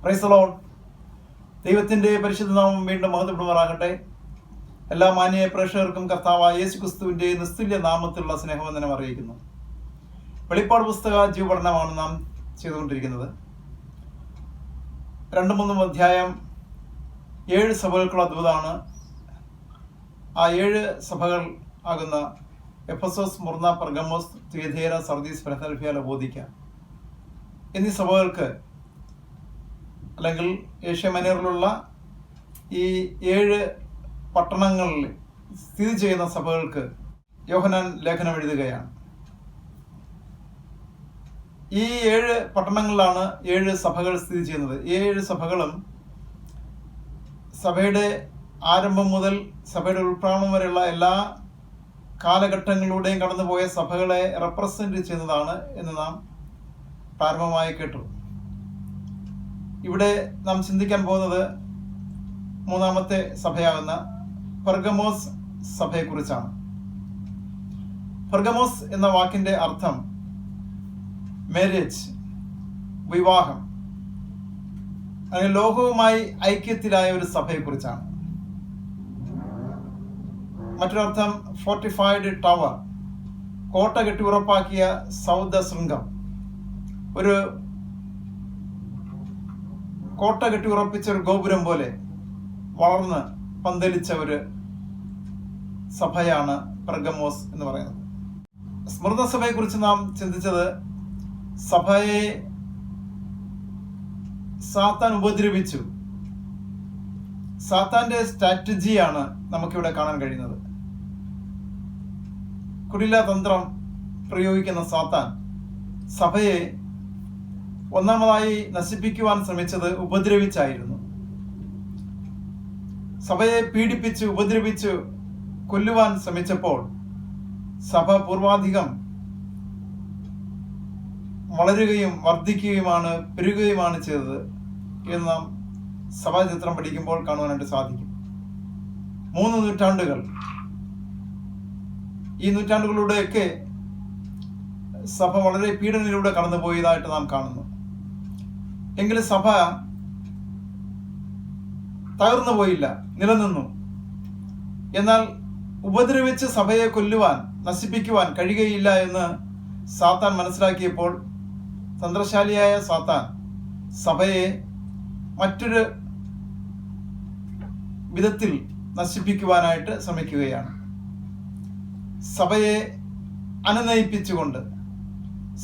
Praise the Lord. ദൈവത്തിൻ്റെ പരിശുദ്ധ നാമം വീണ്ടും മഹത്വപ്പെടുമാറാകട്ടെ. എല്ലാ മാന്യ പ്രേക്ഷകർക്കും കർത്താവായ യേശു ക്രിസ്തുവിൻ്റെ നിസ്തുല്യ നാമത്തിലുള്ള സ്നേഹവന്ദനം അറിയിക്കുന്നു. വെളിപ്പാട് പുസ്തക ജീവപഠനമാണ് നാം ചെയ്തുകൊണ്ടിരിക്കുന്നത്. 2-3 അധ്യായം 7 സഭകൾക്കുള്ള ദൂതാണ്. ആ 7 സഭകൾ ആകുന്ന Ephesus, Smyrna, Pergamos, തിയതൈര, Sardis, Philadelphia, ലവോദിക്ക എന്നീ സഭകൾക്ക്, അല്ലെങ്കിൽ ഏഷ്യ മൈനറിലുള്ള ഈ 7 പട്ടണങ്ങളിൽ സ്ഥിതി ചെയ്യുന്ന സഭകൾക്ക് യോഹന്നാൻ ലേഖനം എഴുതുകയാണ്. ഈ 7 പട്ടണങ്ങളിലാണ് 7 സഭകൾ സ്ഥിതി ചെയ്യുന്നത്. 7 സഭകളും സഭയുടെ ആരംഭം മുതൽ സഭയുടെ ഉൾപ്രാണം വരെയുള്ള എല്ലാ കാലഘട്ടങ്ങളിലൂടെയും കടന്നുപോയ സഭകളെ റെപ്രസെന്റ് ചെയ്യുന്നതാണ് എന്ന് നാം പ്രാരംഭമായി കേട്ടു. ഇവിടെ നാം ചിന്തിക്കാൻ പോകുന്നത് 3-ാമത്തെ സഭയാകുന്ന പെർഗമോസ് സഭയെക്കുറിച്ചാണ്. പെർഗമോസ് എന്ന വാക്കിന്റെ അർത്ഥം മാരേജ്, വിവാഹം, അല്ലെങ്കിൽ ലോകവുമായി ഐക്യത്തിലായ ഒരു സഭയെക്കുറിച്ചാണ്. മറ്റൊരർത്ഥം ഫോർട്ടിഫൈഡ് ടവർ, കോട്ട കെട്ടി ഉറപ്പാക്കിയ സൗധ ശൃംഗം, ഒരു കോട്ട കെട്ടി ഉറപ്പിച്ച ഒരു ഗോപുരം പോലെ വളർന്ന് പന്തലിച്ച ഒരു സഭയാണ് പെർഗമോസ് എന്ന് പറയുന്നത്. സ്മൃത സഭയെ കുറിച്ച് നാം ചിന്തിച്ചത്, സഭയെ സാത്താൻ ഉപദ്രവിച്ചു. സാത്താന്റെ സ്ട്രാറ്റജിയാണ് നമുക്കിവിടെ കാണാൻ കഴിയുന്നത്. കുടില തന്ത്രം പ്രയോഗിക്കുന്ന സാത്താൻ സഭയെ ഒന്നാമതായി നശിപ്പിക്കുവാൻ ശ്രമിച്ചത് ഉപദ്രവിച്ചായിരുന്നു. സഭയെ പീഡിപ്പിച്ച് ഉപദ്രവിച്ച് കൊല്ലുവാൻ ശ്രമിച്ചപ്പോൾ സഭ പൂർവാധികം വളരുകയും വർദ്ധിക്കുകയുമാണ്, പെരുകുകയുമാണ് ചെയ്തത് എന്ന് നാം സഭാചരിത്രം പഠിക്കുമ്പോൾ കാണുവാനായിട്ട് സാധിക്കും. 3 നൂറ്റാണ്ടുകൾ, ഈ നൂറ്റാണ്ടുകളിലൂടെയൊക്കെ സഭ വളരെ പീഡനയിലൂടെ കടന്നുപോയതായിട്ട് നാം കാണുന്നു. എങ്കിലും സഭ തകർന്നു പോയില്ല, നിലനിന്നു. എന്നാൽ ഉപദ്രവിച്ച് സഭയെ കൊല്ലുവാൻ, നശിപ്പിക്കുവാൻ കഴിയുകയില്ല എന്ന് സാത്താൻ മനസ്സിലാക്കിയപ്പോൾ തന്ത്രശാലിയായ സാത്താൻ സഭയെ മറ്റൊരു വിധത്തിൽ നശിപ്പിക്കുവാനായിട്ട് ശ്രമിക്കുകയാണ്. സഭയെ അനുനയിപ്പിച്ചുകൊണ്ട്,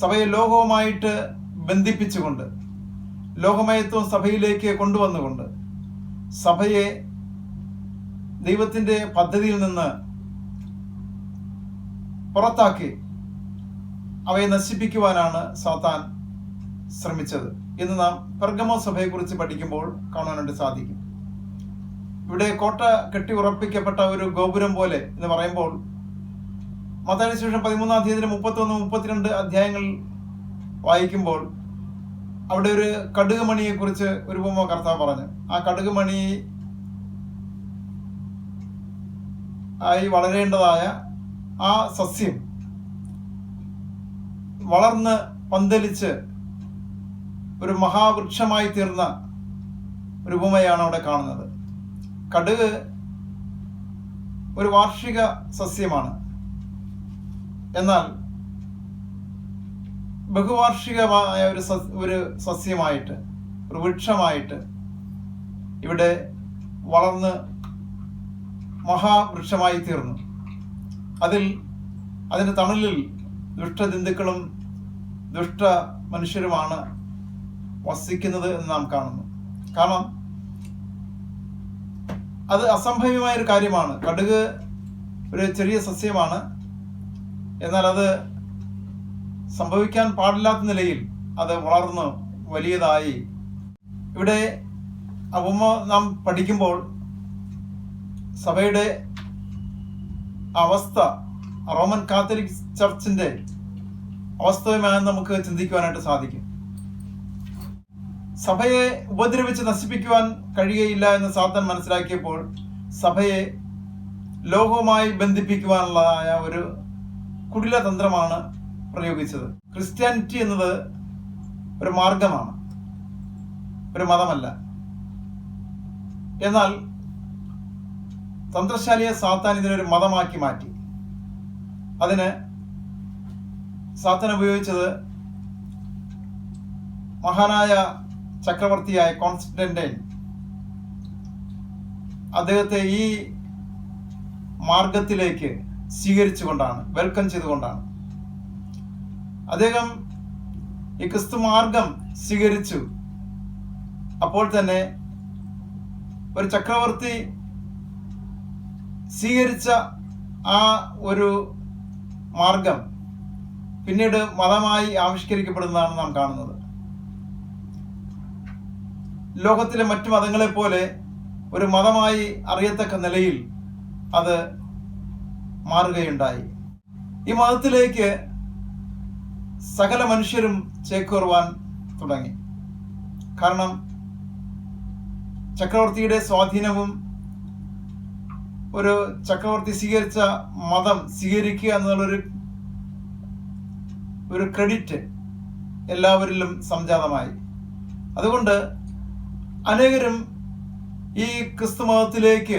സഭയെ ലോകവുമായിട്ട് ബന്ധിപ്പിച്ചുകൊണ്ട്, ലോകമയത്വം സഭയിലേക്ക് കൊണ്ടുവന്നുകൊണ്ട് സഭയെ ദൈവത്തിൻ്റെ പദ്ധതിയിൽ നിന്ന് പുറത്താക്കി അവയെ നശിപ്പിക്കുവാനാണ് സാത്താൻ ശ്രമിച്ചത് എന്ന് നാം പെർഗമോസ് സഭയെക്കുറിച്ച് പഠിക്കുമ്പോൾ കാണാനായിട്ട് സാധിക്കും. ഇവിടെ കോട്ട കെട്ടി ഉറപ്പിക്കപ്പെട്ട ഒരു ഗോപുരം പോലെ എന്ന് പറയുമ്പോൾ മത്തായിയുടെ സുവിശേഷം 13-ാം അധ്യായത്തിലെ 31-32 അധ്യായങ്ങൾ വായിക്കുമ്പോൾ അവിടെ ഒരു കടുകുമണിയെ കുറിച്ച് ഒരു ഉപമ കർത്താവ് പറഞ്ഞു. ആ കടുകുമണി ആയി വളരേണ്ടതായ ആ സസ്യം വളർന്ന് പന്തലിച്ച് ഒരു മഹാവൃക്ഷമായി തീർന്ന ഒരു ഉപമയാണ് അവിടെ കാണുന്നത്. കടുക് ഒരു വാർഷിക സസ്യമാണ്. എന്നാൽ ബഹുവാർഷികമായ ഒരു സസ്യമായിട്ട്, ഒരു വൃക്ഷമായിട്ട് ഇവിടെ വളർന്ന് മഹാവൃക്ഷമായി തീർന്നു. അതിൻ്റെ തണലിൽ ദുഷ്ടജന്തുക്കളും ദുഷ്ട മനുഷ്യരുമാണ് വസിക്കുന്നത് എന്ന് നാം കാണുന്നു. കാരണം അത് അസംഭവ്യമായ ഒരു കാര്യമാണ്. കടുക് ഒരു ചെറിയ സസ്യമാണ്. എന്നാൽ അത് സംഭവിക്കാൻ പാടില്ലാത്ത നിലയിൽ അത് വളർന്ന് വലിയതായി. ഇവിടെ ഉപമ നാം പഠിക്കുമ്പോൾ സഭയുടെ അവസ്ഥ റോമൻ കാത്തലിക് ചർച്ചിന്റെ അവസ്ഥയുമായി നമുക്ക് ചിന്തിക്കുവാനായിട്ട് സാധിക്കും. സഭയെ ഉപദ്രവിച്ച് നശിപ്പിക്കുവാൻ കഴിയുകയില്ല എന്ന് സാത്താൻ മനസ്സിലാക്കിയപ്പോൾ സഭയെ ലോകവുമായി ബന്ധിപ്പിക്കുവാനുള്ളതായ ഒരു കുടില തന്ത്രമാണ് പ്രയോഗിച്ചത്. ക്രിസ്ത്യാനിറ്റി എന്നത് ഒരു മാർഗമാണ്. ഒരു മതമല്ല. എന്നാൽ തന്ത്രശാലിയെ സാത്താൻ ഇതിനൊരു മതമാക്കി മാറ്റി. അതിന് സാത്താൻ ഉപയോഗിച്ചത് മഹാനായ ചക്രവർത്തിയായ കോൺസ്റ്റന്റൈൻ അദ്ദേഹത്തെ ഈ മാർഗത്തിലേക്ക് സ്വീകരിച്ചുകൊണ്ടാണ്, വെൽക്കം ചെയ്തുകൊണ്ടാണ്. അദ്ദേഹം ഈ ക്രിസ്തു മാർഗം സ്വീകരിച്ചു. അപ്പോൾ തന്നെ ഒരു ചക്രവർത്തി സ്വീകരിച്ച ആ ഒരു മാർഗം പിന്നീട് മതമായി ആവിഷ്കരിക്കപ്പെടുന്നതാണ് നാം കാണുന്നത്. ലോകത്തിലെ മറ്റു മതങ്ങളെ പോലെ ഒരു മതമായി അറിയത്തക്ക നിലയിൽ അത് മാറുകയുണ്ടായി. ഈ മതത്തിലേക്ക് സകല മനുഷ്യരും ചേക്കേറുവാൻ തുടങ്ങി. കാരണം ചക്രവർത്തിയുടെ സ്വാധീനവും ഒരു ചക്രവർത്തി സ്വീകരിച്ച മതം സ്വീകരിക്കുക എന്നുള്ളൊരു ക്രെഡിറ്റ് എല്ലാവരിലും സംജാതമായി. അതുകൊണ്ട് അനേകരും ഈ ക്രിസ്തു മതത്തിലേക്ക്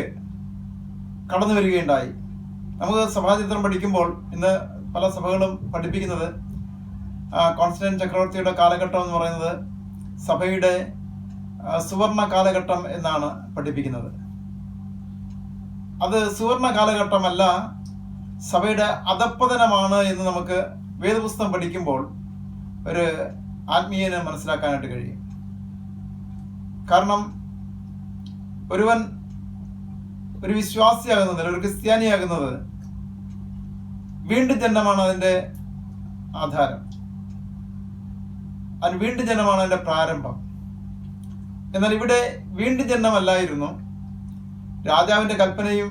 കടന്നു വരികയുണ്ടായി. നമുക്ക് സഭാചരിത്രം പഠിക്കുമ്പോൾ ഇന്ന് പല സഭകളും പഠിപ്പിക്കുന്നത് കോൺസ്റ്റന്റൈൻ ചക്രവർത്തിയുടെ കാലഘട്ടം എന്ന് പറയുന്നത് സഭയുടെ സുവർണ കാലഘട്ടം എന്നാണ് പഠിപ്പിക്കുന്നത്. അത് സുവർണ കാലഘട്ടമല്ല, സഭയുടെ അധപ്പതനമാണ് എന്ന് നമുക്ക് വേദപുസ്തകം പഠിക്കുമ്പോൾ ഒരു ആത്മീയന് മനസ്സിലാക്കാനായിട്ട് കഴിയും. കാരണം ഒരുവൻ ഒരു വിശ്വാസിയാകുന്നത്, ഒരു ക്രിസ്ത്യാനിയാകുന്നത് വീണ്ടും ജനനമാണ് അതിൻ്റെ ആധാരം. അത് വീണ്ടും ജനനമാണ് അതിൻ്റെ പ്രാരംഭം. എന്നാൽ ഇവിടെ വീണ്ടും ജനനമല്ലായിരുന്നു, രാജാവിൻ്റെ കൽപ്പനയും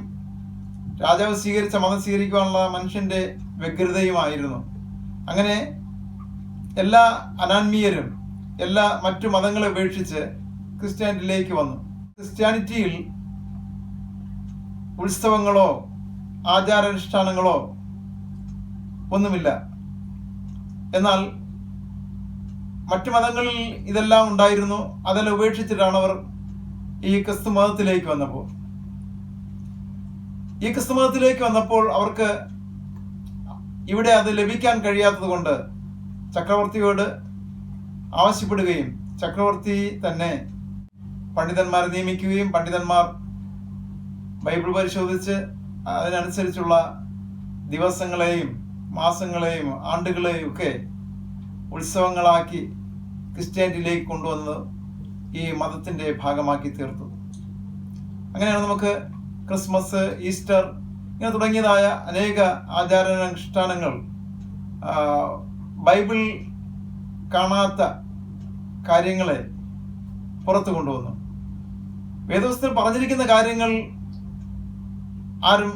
രാജാവ് സ്വീകരിച്ച മതം സ്വീകരിക്കുവാനുള്ള മനുഷ്യന്റെ വ്യഗ്രതയുമായിരുന്നു. അങ്ങനെ എല്ലാ അനാത്മീയരും എല്ലാ മറ്റു മതങ്ങളെ ഉപേക്ഷിച്ച് ക്രിസ്ത്യാനിറ്റിയിലേക്ക് വന്നു. ക്രിസ്ത്യാനിറ്റിയിൽ ഉത്സവങ്ങളോ ആചാരാനുഷ്ഠാനങ്ങളോ ഒന്നുമില്ല. എന്നാൽ മറ്റു മതങ്ങളിൽ ഇതെല്ലാം ഉണ്ടായിരുന്നു. അതെല്ലാം ഉപേക്ഷിച്ചിട്ടാണ് അവർ ഈ ക്രിസ്തു മതത്തിലേക്ക് വന്നപ്പോൾ. ഈ ക്രിസ്തു മതത്തിലേക്ക് വന്നപ്പോൾ അവർക്ക് ഇവിടെ അത് ലഭിക്കാൻ കഴിയാത്തത് കൊണ്ട് ചക്രവർത്തിയോട് ആവശ്യപ്പെടുകയും ചക്രവർത്തി തന്നെ പണ്ഡിതന്മാരെ നിയമിക്കുകയും പണ്ഡിതന്മാർ ബൈബിൾ പരിശോധിച്ച് അതിനനുസരിച്ചുള്ള ദിവസങ്ങളെയും മാസങ്ങളെയും ആണ്ടുകളെയും ഒക്കെ ഉത്സവങ്ങളാക്കി ക്രിസ്ത്യാനിറ്റിയിലേക്ക് കൊണ്ടുവന്ന് ഈ മതത്തിൻ്റെ ഭാഗമാക്കി തീർത്തു. അങ്ങനെയാണ് നമുക്ക് ക്രിസ്മസ്, ഈസ്റ്റർ ഇങ്ങനെ തുടങ്ങിയതായ അനേക ആചാരാനുഷ്ഠാനങ്ങൾ ബൈബിൾ കാണാത്ത കാര്യങ്ങളെ പുറത്തു കൊണ്ടുവന്നു. വേദപുസ്തകത്തിൽ പറഞ്ഞിരിക്കുന്ന കാര്യങ്ങൾ ആരും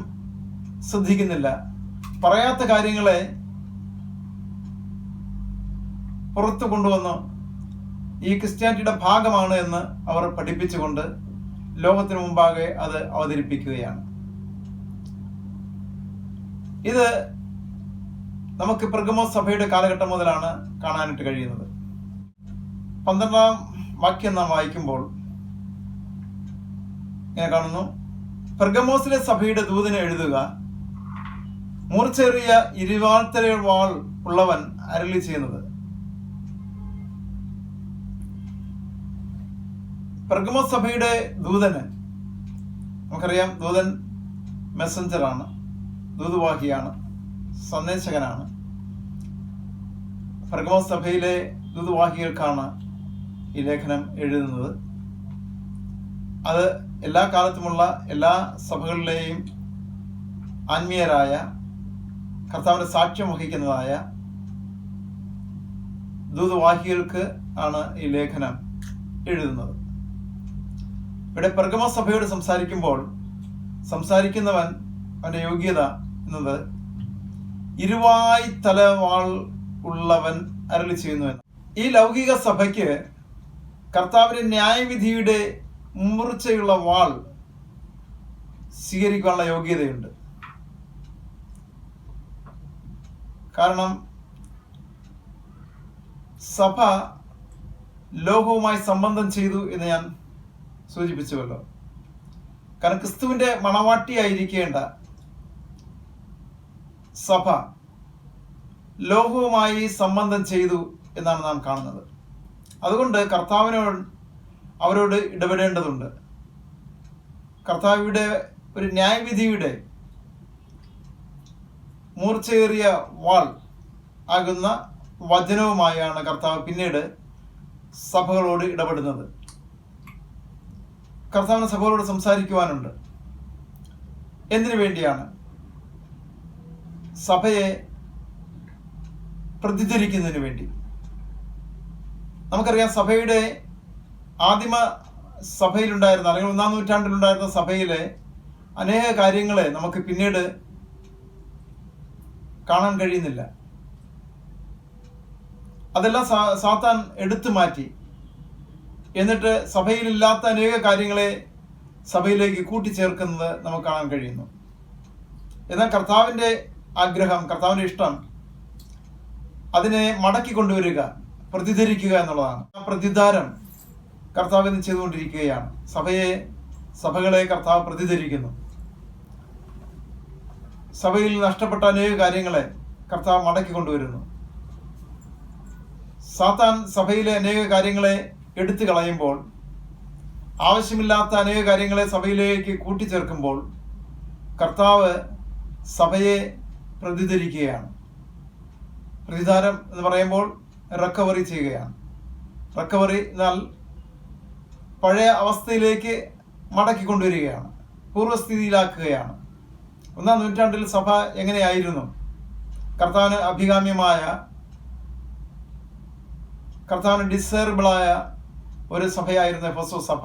ശ്രദ്ധിക്കുന്നില്ല. പറയാത്ത കാര്യങ്ങളെ പുറത്തു കൊണ്ടുവന്ന് ഈ ക്രിസ്ത്യാനിറ്റിയുടെ ഭാഗമാണ് എന്ന് അവർ പഠിപ്പിച്ചുകൊണ്ട് ലോകത്തിനു മുമ്പാകെ അത് അവതരിപ്പിക്കുകയാണ്. ഇത് നമുക്ക് പെർഗമോസ് സഭയുടെ കാലഘട്ടം മുതലാണ് കാണാനായിട്ട് കഴിയുന്നത്. 12-ാം വാക്യം നാം വായിക്കുമ്പോൾ ഇങ്ങനെ കാണുന്നു: പെർഗമോസിലെ സഭയുടെ ദൂതന് എഴുതുക, മൂർച്ചേറിയ ഇരുവാൾത്തര വാൾ ഉള്ളവൻ അരുളി ചെയ്യുന്നത്. പെർഗമോസ് സഭയുടെ ദൂതന്, നമുക്കറിയാം, ദൂതൻ മെസ്സഞ്ചറാണ്, ദൂതുവാഹിയാണ്, സന്ദേശകനാണ്. പെർഗമോസ് സഭയിലെ ദൂതുവാഹികൾക്കാണ് ഈ ലേഖനം എഴുതുന്നത്. അത് എല്ലാ കാലത്തുമുള്ള എല്ലാ സഭകളിലെയും ആത്മീയരായ കർത്താവിന്റെ സാക്ഷ്യം വഹിക്കുന്നതായ ദൂതുവാഹികൾക്ക് ആണ് ഈ ലേഖനം എഴുതുന്നത്. ഇവിടെ പെർഗമോസ് സഭയോട് സംസാരിക്കുന്നവൻ അവന്റെ യോഗ്യത എന്നത് ഇരുവായ് തലവാൾ ഉള്ളവൻ അരുളി ചെയ്യുന്നു എന്ന്. ഈ ലൗകിക സഭയ്ക്ക് കർത്താവിന്റെ ന്യായവിധിയുടെ മൂർച്ചയുള്ള വാൾ സ്വീകരിക്കാനുള്ള യോഗ്യതയുണ്ട്. കാരണം സഭ ലോകവുമായി സംബന്ധം ചെയ്തു എന്ന് ഞാൻ സൂചിപ്പിച്ചുവല്ലോ. കാരണം ക്രിസ്തുവിന്റെ മണവാട്ടിയായിരിക്കേണ്ട സഭ ലോകവുമായി സംബന്ധം ചെയ്തു എന്നാണ് നാം കാണുന്നത്. അതുകൊണ്ട് അവരോട് ഇടപെടേണ്ടതുണ്ട്. കർത്താവിയുടെ ഒരു ന്യായവിധിയുടെ മൂർച്ചയേറിയ വാൾ ആകുന്ന വചനവുമായാണ് കർത്താവ് പിന്നീട് സഭകളോട് ഇടപെടുന്നത്. കർത്താവിന് സഭകളോട് സംസാരിക്കുവാനുണ്ട്. എന്തിനു വേണ്ടിയാണ്? സഭയെ പ്രതിധരിക്കുന്നതിന് വേണ്ടി. നമുക്കറിയാം, സഭയുടെ ആദിമ സഭയിലുണ്ടായിരുന്ന അല്ലെങ്കിൽ 1-ാം നൂറ്റാണ്ടിലുണ്ടായിരുന്ന സഭയിലെ അനേക കാര്യങ്ങളെ നമുക്ക് പിന്നീട് കാണാൻ കഴിയുന്നില്ല. അതെല്ലാം സാത്താൻ എടുത്തു മാറ്റി. എന്നിട്ട് സഭയിലില്ലാത്ത അനേക കാര്യങ്ങളെ സഭയിലേക്ക് കൂട്ടിച്ചേർക്കുന്നത് നമുക്ക് കാണാൻ കഴിയുന്നു. എന്നാൽ കർത്താവിൻ്റെ ആഗ്രഹം, കർത്താവിൻ്റെ ഇഷ്ടം അതിനെ മടക്കി കൊണ്ടുവരിക, പ്രതിധരിക്കുക എന്നുള്ളതാണ്. ആ പ്രതിധാരം കർത്താവ് ഇന്ന് ചെയ്തുകൊണ്ടിരിക്കുകയാണ്. സഭകളെ കർത്താവ് പ്രതിധരിക്കുന്നു. സഭയിൽ നഷ്ടപ്പെട്ട അനേക കാര്യങ്ങളെ കർത്താവ് മടക്കി കൊണ്ടുവരുന്നു. സാത്താൻ സഭയിലെ അനേക കാര്യങ്ങളെ എടുത്തു കളയുമ്പോൾ, ആവശ്യമില്ലാത്ത അനേക കാര്യങ്ങളെ സഭയിലേക്ക് കൂട്ടിച്ചേർക്കുമ്പോൾ കർത്താവ് സഭയെ പ്രതിധരിക്കുകയാണ്. പ്രതിധാരം എന്ന് പറയുമ്പോൾ റിക്കവറി ചെയ്യുകയാണ്. റിക്കവറി എന്നാൽ പഴയ അവസ്ഥയിലേക്ക് മടക്കി കൊണ്ടുവരികയാണ്, പൂർവ്വസ്ഥിതിയിലാക്കുകയാണ്. 1-ാം നൂറ്റാണ്ടിൽ സഭ എങ്ങനെയായിരുന്നു? കർത്താവിന് അഭികാമ്യമായ, കർത്താവിന് ഡിസൈറബിളായ ഒരു സഭയായിരുന്നു എഫെസോസ് സഭ.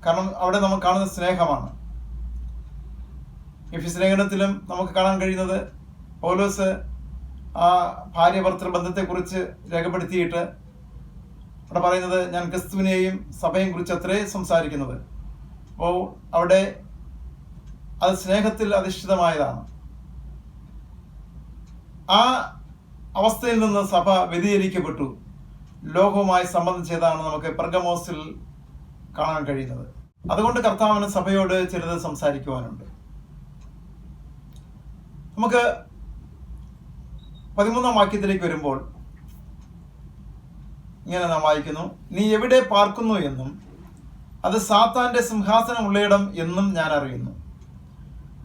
കാരണം അവിടെ നമുക്ക് കാണുന്ന സ്നേഹമാണ്. എഫെസ്യ ലേഖനത്തിലും നമുക്ക് കാണാൻ കഴിയുന്നത് പൗലോസ് ആ ഭാര്യ ഭർത്തൃ ബന്ധത്തെക്കുറിച്ച് രേഖപ്പെടുത്തിയിട്ട് അവിടെ പറയുന്നത്, ഞാൻ ക്രിസ്തുവിനെയും സഭയെയും കുറിച്ച് അത്രേ സംസാരിക്കുന്നത്. അപ്പോൾ അവിടെ അത് സ്നേഹത്തിൽ അധിഷ്ഠിതമായതാണ്. ആ അവസ്ഥയിൽ നിന്ന് സഭ വ്യതിചലിക്കപ്പെട്ടു, ലോകവുമായി സംബന്ധം ചെയ്താണ് നമുക്ക് പെർഗമോസിൽ കാണാൻ കഴിയുന്നത്. അതുകൊണ്ട് കർത്താവിന് സഭയോട് ചിലത് സംസാരിക്കുവാനുണ്ട്. നമുക്ക് 13-ാം വാക്യത്തിലേക്ക് വരുമ്പോൾ ഇങ്ങനെ നാം വായിക്കുന്നു, നീ എവിടെ പാർക്കുന്നു എന്നും അത് സാത്താന്റെ സിംഹാസനം ഉള്ളയിടം എന്നും ഞാൻ അറിയുന്നു.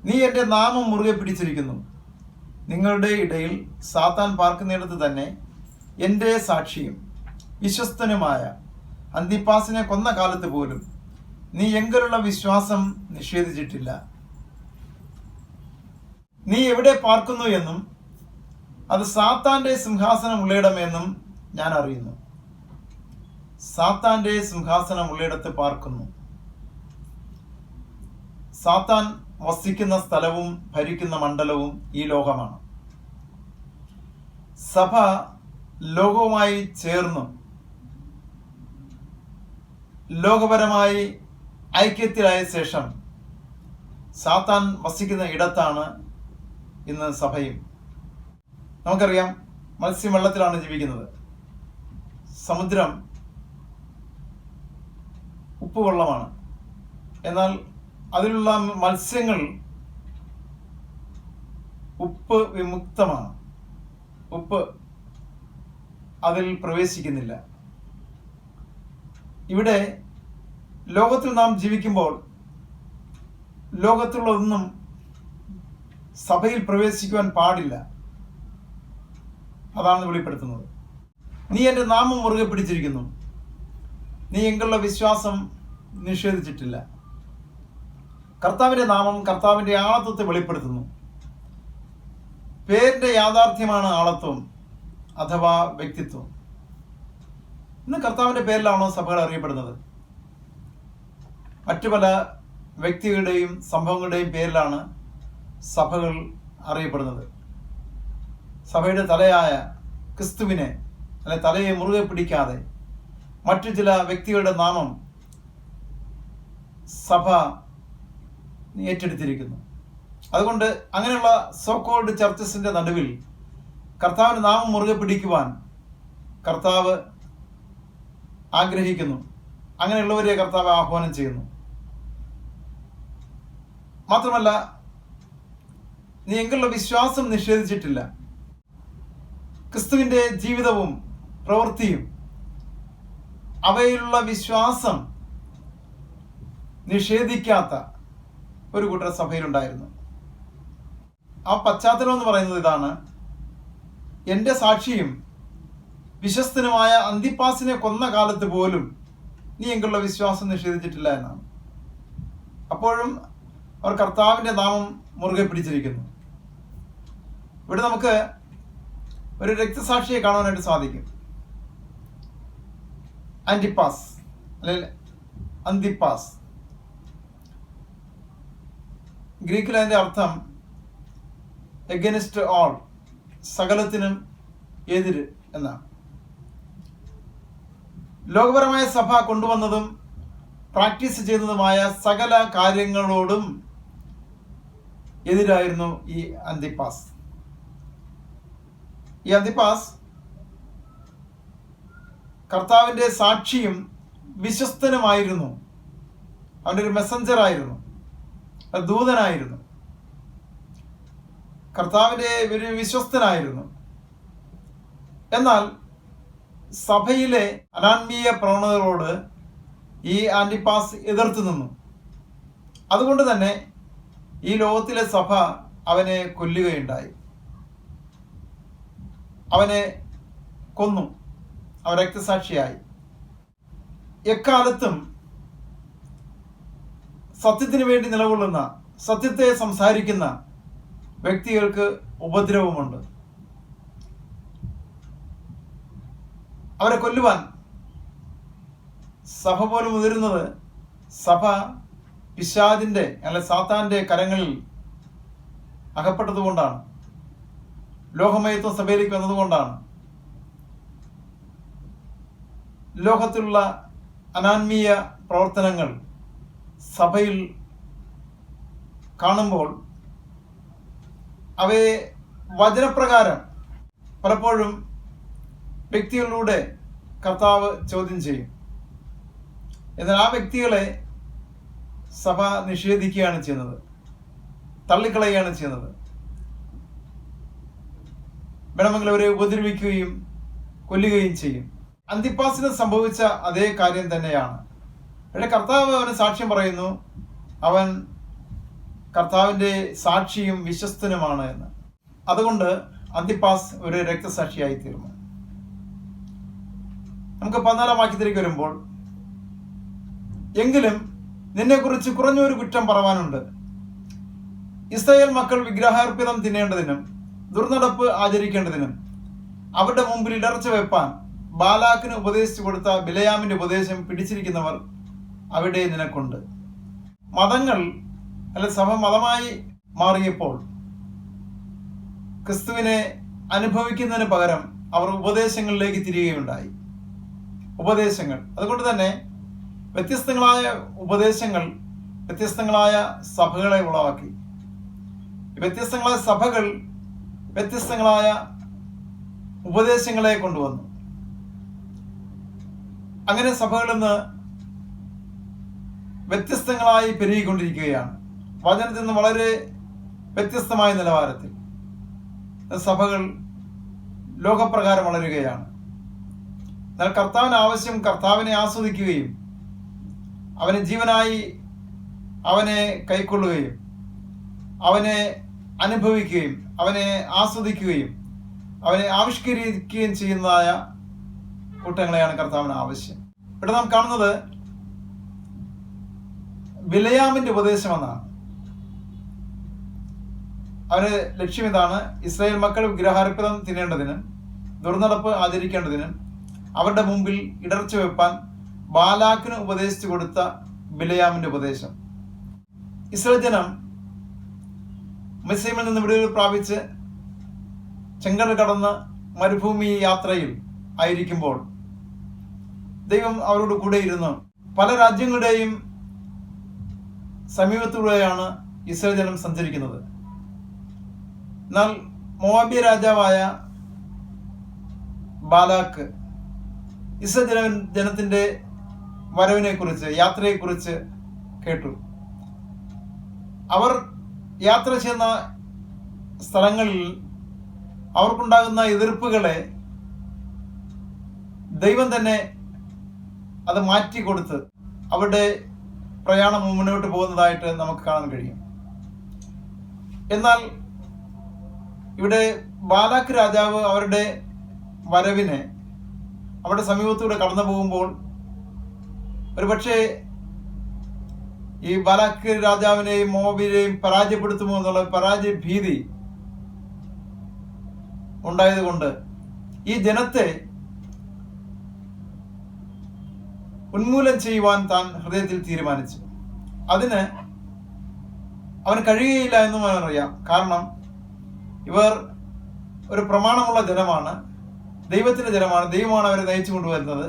നീ എൻ്റെ നാമം മുറുകെ പിടിച്ചിരിക്കുന്നു. നിങ്ങളുടെ ഇടയിൽ സാത്താൻ പാർക്കുന്നിടത്ത് തന്നെ എൻ്റെ സാക്ഷിയും വിശ്വസ്തനുമായ അന്തിപ്പാസിനെ കൊന്ന കാലത്ത് പോലും നീ എങ്കിലുള്ള വിശ്വാസം നിഷേധിച്ചിട്ടില്ല. നീ എവിടെ പാർക്കുന്നു എന്നും അത് സാത്താന്റെ സിംഹാസനം ഉള്ളയിടം എന്നും ഞാൻ അറിയുന്നു. സാത്താന്റെ സിംഹാസനം ഉള്ളയിടത്ത് പാർക്കുന്നു. സാത്താൻ വസിക്കുന്ന സ്ഥലവും ഭരിക്കുന്ന മണ്ഡലവും ഈ ലോകമാണ്. സഭ ലോകവുമായി ചേർന്ന് ലോകപരമായി ഐക്യത്തിലായ ശേഷം സാത്താൻ വസിക്കുന്ന ഇടത്താണ് ഇന്ന് സഭയും. നമുക്കറിയാം, മത്സ്യം വെള്ളത്തിലാണ് ജീവിക്കുന്നത്. സമുദ്രം ഉപ്പുവെള്ളമാണ്. എന്നാൽ അതിലുള്ള മത്സ്യങ്ങൾ ഉപ്പ് വിമുക്തമാണ്. ഉപ്പ് അതിൽ പ്രവേശിക്കുന്നില്ല. ഇവിടെ ലോകത്തിൽ നാം ജീവിക്കുമ്പോൾ ലോകത്തുള്ളതൊന്നും സഭയിൽ പ്രവേശിക്കുവാൻ പാടില്ല. അതാണ് വെളിപ്പെടുത്തുന്നത്. നീ എൻ്റെ നാമം മുറുകെ പിടിച്ചിരിക്കുന്നു. നീ എങ്കിലുള്ള വിശ്വാസം നിഷേധിച്ചിട്ടില്ല. കർത്താവിൻ്റെ നാമം കർത്താവിൻ്റെ ആളത്വത്തെ വെളിപ്പെടുത്തുന്നു. പേരിൻ്റെ യാഥാർത്ഥ്യമാണ് ആളത്വം അഥവാ വ്യക്തിത്വം. ഇന്ന് കർത്താവിൻ്റെ പേരിലാണോ സഭകൾ അറിയപ്പെടുന്നത്? മറ്റു പല വ്യക്തികളുടെയും സംഭവങ്ങളുടെയും പേരിലാണ് സഭകൾ അറിയപ്പെടുന്നത്. സഭയുടെ തലയായ ക്രിസ്തുവിനെ അല്ലെ തലയെ മുറുകെ പിടിക്കാതെ മറ്റു ചില വ്യക്തികളുടെ നാമം സഭ ഏറ്റെടുത്തിരിക്കുന്നു. അതുകൊണ്ട് അങ്ങനെയുള്ള സോക്കോൾഡ് ചർച്ചസിന്റെ നടുവിൽ കർത്താവിന് നാമം മുറുകെ പിടിക്കുവാൻ കർത്താവ് ആഗ്രഹിക്കുന്നു. അങ്ങനെയുള്ളവരെ കർത്താവ് ആഹ്വാനം ചെയ്യുന്നു. മാത്രമല്ല, നീ എങ്കിലുള്ള വിശ്വാസം നിഷേധിച്ചിട്ടില്ല. ക്രിസ്തുവിന്റെ ജീവിതവും പ്രവൃത്തിയും അവയിലുള്ള വിശ്വാസം നിഷേധിക്കാത്ത ഒരു കൂട്ടർ സഭയിലുണ്ടായിരുന്നു. ആ പശ്ചാത്തലം എന്ന് പറയുന്നത് ഇതാണ്: എൻ്റെ സാക്ഷിയും വിശ്വസ്തനുമായ അന്തിപ്പാസിനെ കൊന്ന കാലത്ത് പോലും നീ എങ്കിലുള്ള വിശ്വാസം നിഷേധിച്ചിട്ടില്ല എന്നാണ്. അപ്പോഴും അവർ കർത്താവിൻ്റെ നാമം മുറുകെ പിടിച്ചിരിക്കുന്നു. ഇവിടെ നമുക്ക് ഒരു രക്തസാക്ഷിയെ കാണുവാനായിട്ട് സാധിക്കും. ആന്റിപ്പാസ് അല്ലെങ്കിൽ അന്തിപ്പാസ്. ഗ്രീക്കിൽ അതിൻ്റെ അർത്ഥം എഗനിസ്റ്റ് ഓൾ, സകലത്തിനും എതിര് എന്നാണ്. ലോകപരമായ സഭ കൊണ്ടുവന്നതും പ്രാക്ടീസ് ചെയ്യുന്നതുമായ സകല കാര്യങ്ങളോടും എതിരായിരുന്നു ഈ അന്തിപ്പാസ്. ഈ അന്തിപ്പാസ് കർത്താവിൻ്റെ സാക്ഷിയും വിശ്വസ്തനുമായിരുന്നു. അവൻ്റെ ഒരു മെസ്സഞ്ചർ ആയിരുന്നു, ദൂതനായിരുന്നു, കർത്താവിൻ്റെ ഒരു വിശ്വസ്തനായിരുന്നു. എന്നാൽ സഭയിലെ അനാത്മീയ പ്രവണതകളോട് ഈ ആന്റിപ്പാസ് എതിർത്ത് നിന്നു. അതുകൊണ്ട് തന്നെ ഈ ലോകത്തിലെ സഭ അവനെ കൊല്ലുകയുണ്ടായി. അവനെ കൊന്നു. അവൻ രക്തസാക്ഷിയായി. എക്കാലത്തും സത്യത്തിന് വേണ്ടി നിലകൊള്ളുന്ന, സത്യത്തെ സംസാരിക്കുന്ന വ്യക്തികൾക്ക് ഉപദ്രവമുണ്ട്. അവരെ കൊല്ലുവാൻ സഭ പോലും മുതിരുന്നത് സഭ പിശാചിന്റെ അല്ലെ സാത്താന്റെ കരങ്ങളിൽ അകപ്പെട്ടതുകൊണ്ടാണ്. ലോകമയത്വം സഭയിലേക്ക് വന്നതുകൊണ്ടാണ്. ലോകത്തിലുള്ള അനാത്മീയ പ്രവർത്തനങ്ങൾ സഭയിൽ കാണുമ്പോൾ അവയെ വചനപ്രകാരം പലപ്പോഴും വ്യക്തികളിലൂടെ കർത്താവ് ചോദ്യം ചെയ്യും. എന്നാൽ ആ വ്യക്തികളെ സഭ നിഷേധിക്കുകയാണ് ചെയ്യുന്നത്, തള്ളിക്കളയുകയാണ് ചെയ്യുന്നത്. വേണമെങ്കിൽ അവരെ ഉപദ്രവിക്കുകയും കൊല്ലുകയും ചെയ്യും. അന്തിപ്പാസിന് സംഭവിച്ച അതേ കാര്യം തന്നെയാണ്. പക്ഷേ കർത്താവ് അവന് സാക്ഷ്യം പറയുന്നു, അവൻ കർത്താവിൻ്റെ സാക്ഷിയും വിശ്വസ്തനുമാണ് എന്ന്. അതുകൊണ്ട് അന്തിപ്പാസ് ഒരു രക്തസാക്ഷിയായി തീർന്നു. നമുക്ക് 14-ാം വാക്യത്തിലേക്ക് വരുമ്പോൾ, എങ്കിലും നിന്നെക്കുറിച്ച് കുറഞ്ഞൊരു കുറ്റം പറവാനുണ്ട്. ഇസ്രായേൽ മക്കൾ വിഗ്രഹാർപ്പിതം തിന്നേണ്ടതിനും ദുർനടപ്പ് ആചരിക്കേണ്ടതിനും അവരുടെ മുമ്പിൽ ഇടർച്ച വെപ്പാൻ ബാലാക്കിന് ഉപദേശിച്ചു കൊടുത്ത ബിലയാമിന്റെ ഉപദേശം പിടിച്ചിരിക്കുന്നവർ അവിടെ നിനക്കുണ്ട്. മതങ്ങൾ അല്ലെ സഭ മതമായി മാറിയപ്പോൾ ക്രിസ്തുവിനെ അനുഭവിക്കുന്നതിന് പകരം അവർ ഉപദേശങ്ങളിലേക്ക് തിരികുകയുണ്ടായി. ഉപദേശങ്ങൾ, അതുകൊണ്ട് തന്നെ വ്യത്യസ്തങ്ങളായ ഉപദേശങ്ങൾ വ്യത്യസ്തങ്ങളായ സഭകളെ ഉളവാക്കി. വ്യത്യസ്തങ്ങളായ സഭകൾ വ്യത്യസ്തങ്ങളായ ഉപദേശങ്ങളെ കൊണ്ടുവന്നു. അങ്ങനെ സഭകളിൽ നിന്ന് വ്യത്യസ്തങ്ങളായി പെരുകിക്കൊണ്ടിരിക്കുകയാണ്. വചനത്തിൽ നിന്ന് വളരെ വ്യത്യസ്തമായ നിലവാരത്തിൽ സഭകൾ ലോകപ്രകാരം വളരുകയാണ്. എന്നാൽ കർത്താവിന് ആവശ്യം കർത്താവിനെ ആസ്വദിക്കുകയും അവനെ ജീവനായി അവനെ കൈക്കൊള്ളുകയും അവനെ അനുഭവിക്കുകയും അവനെ ആസ്വദിക്കുകയും അവനെ ആവിഷ്കരിക്കുകയും ചെയ്യുന്നതായ കൂട്ടങ്ങളെയാണ് കർത്താവിന് ആവശ്യം. ഇവിടെ നാം കാണുന്നത് ബിലയാമിന്റെ ഉപദേശമെന്നാണ്. അവന് ലക്ഷ്യം ഇതാണ്: ഇസ്രായേൽ മക്കൾ വിഗ്രഹാർപ്പിതം തിന്നേണ്ടതിനും ദുർനടപ്പ് ആചരിക്കേണ്ടതിനും അവരുടെ മുമ്പിൽ ഇടർച്ച വെപ്പാൻ ബാലാക്കിന് ഉപദേശിച്ചു കൊടുത്ത ബിലയാമിന്റെ ഉപദേശം. ഇസ്രായേൽ ജനം മിസ്രൈമിൽ നിന്ന് വിടുതൽ പ്രാപിച്ച് ചെങ്കടൽ കടന്ന് മരുഭൂമി യാത്രയിൽ ആയിരിക്കുമ്പോൾ ദൈവം അവരോട് കൂടെ ഇരുന്ന് പല രാജ്യങ്ങളുടെയും സമീപത്തൂടെയാണ് ഇസ്രായേൽ ജനം സഞ്ചരിക്കുന്നത്. എന്നാൽ മോവാബ്യ രാജാവായ ബാലാക്ക് ഇസ്രായേൽ ജനത്തിന്റെ വരവിനെ കുറിച്ച്, യാത്രയെക്കുറിച്ച് കേട്ടു. അവർ യാത്ര ചെയ്യുന്ന സ്ഥലങ്ങളിൽ അവർക്കുണ്ടാകുന്ന എതിർപ്പുകളെ ദൈവം തന്നെ അത് മാറ്റിക്കൊടുത്ത് അവരുടെ പ്രയാണം മുന്നോട്ട് പോകുന്നതായിട്ട് നമുക്ക് കാണാൻ കഴിയും. എന്നാൽ ഇവിടെ ബാലാക്ക് രാജാവ് അവരുടെ വരവിനെ അവരുടെ സമീപത്തൂടെ കടന്നു പോകുമ്പോൾ ഒരുപക്ഷെ ഈ ബാലാക്ക് രാജാവിനെയും മോവാബിനെയും പരാജയപ്പെടുത്തുമോ എന്നുള്ള പരാജയ ഭീതി ഉണ്ടായതുകൊണ്ട് ഈ ജനത്തെ ഉന്മൂലനം ചെയ്യുവാൻ താൻ ഹൃദയത്തിൽ തീരുമാനിച്ചു. അതിന് അവന് കഴിയുകയില്ല എന്നും അവനറിയാം. കാരണം ഇവർ ഒരു പ്രമാണമുള്ള ജനമാണ്, ദൈവത്തിന്റെ ജനമാണ്, ദൈവമാണ് അവരെ നയിച്ചു കൊണ്ടുവരുന്നത്.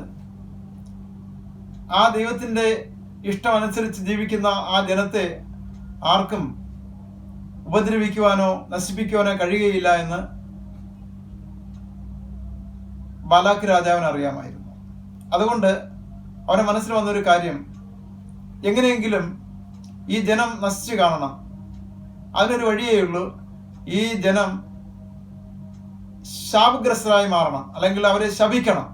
ആ ദൈവത്തിന്റെ ഇഷ്ടമനുസരിച്ച് ജീവിക്കുന്ന ആ ജനത്തെ ആർക്കും ഉപദ്രവിക്കുവാനോ നശിപ്പിക്കുവാനോ കഴിയുകയില്ല എന്ന് ബാലാക്ക് രാജാവിന് അറിയാമായിരുന്നു. അതുകൊണ്ട് അവന്റെ മനസ്സിൽ വന്നൊരു കാര്യം, എങ്ങനെയെങ്കിലും ഈ ജനം നശിച്ചു കാണണം. അതിനൊരു വഴിയേ ഉള്ളൂ, ഈ ജനം ശാപഗ്രസ്തരായി മാറണം, അല്ലെങ്കിൽ അവരെ ശപിക്കണം.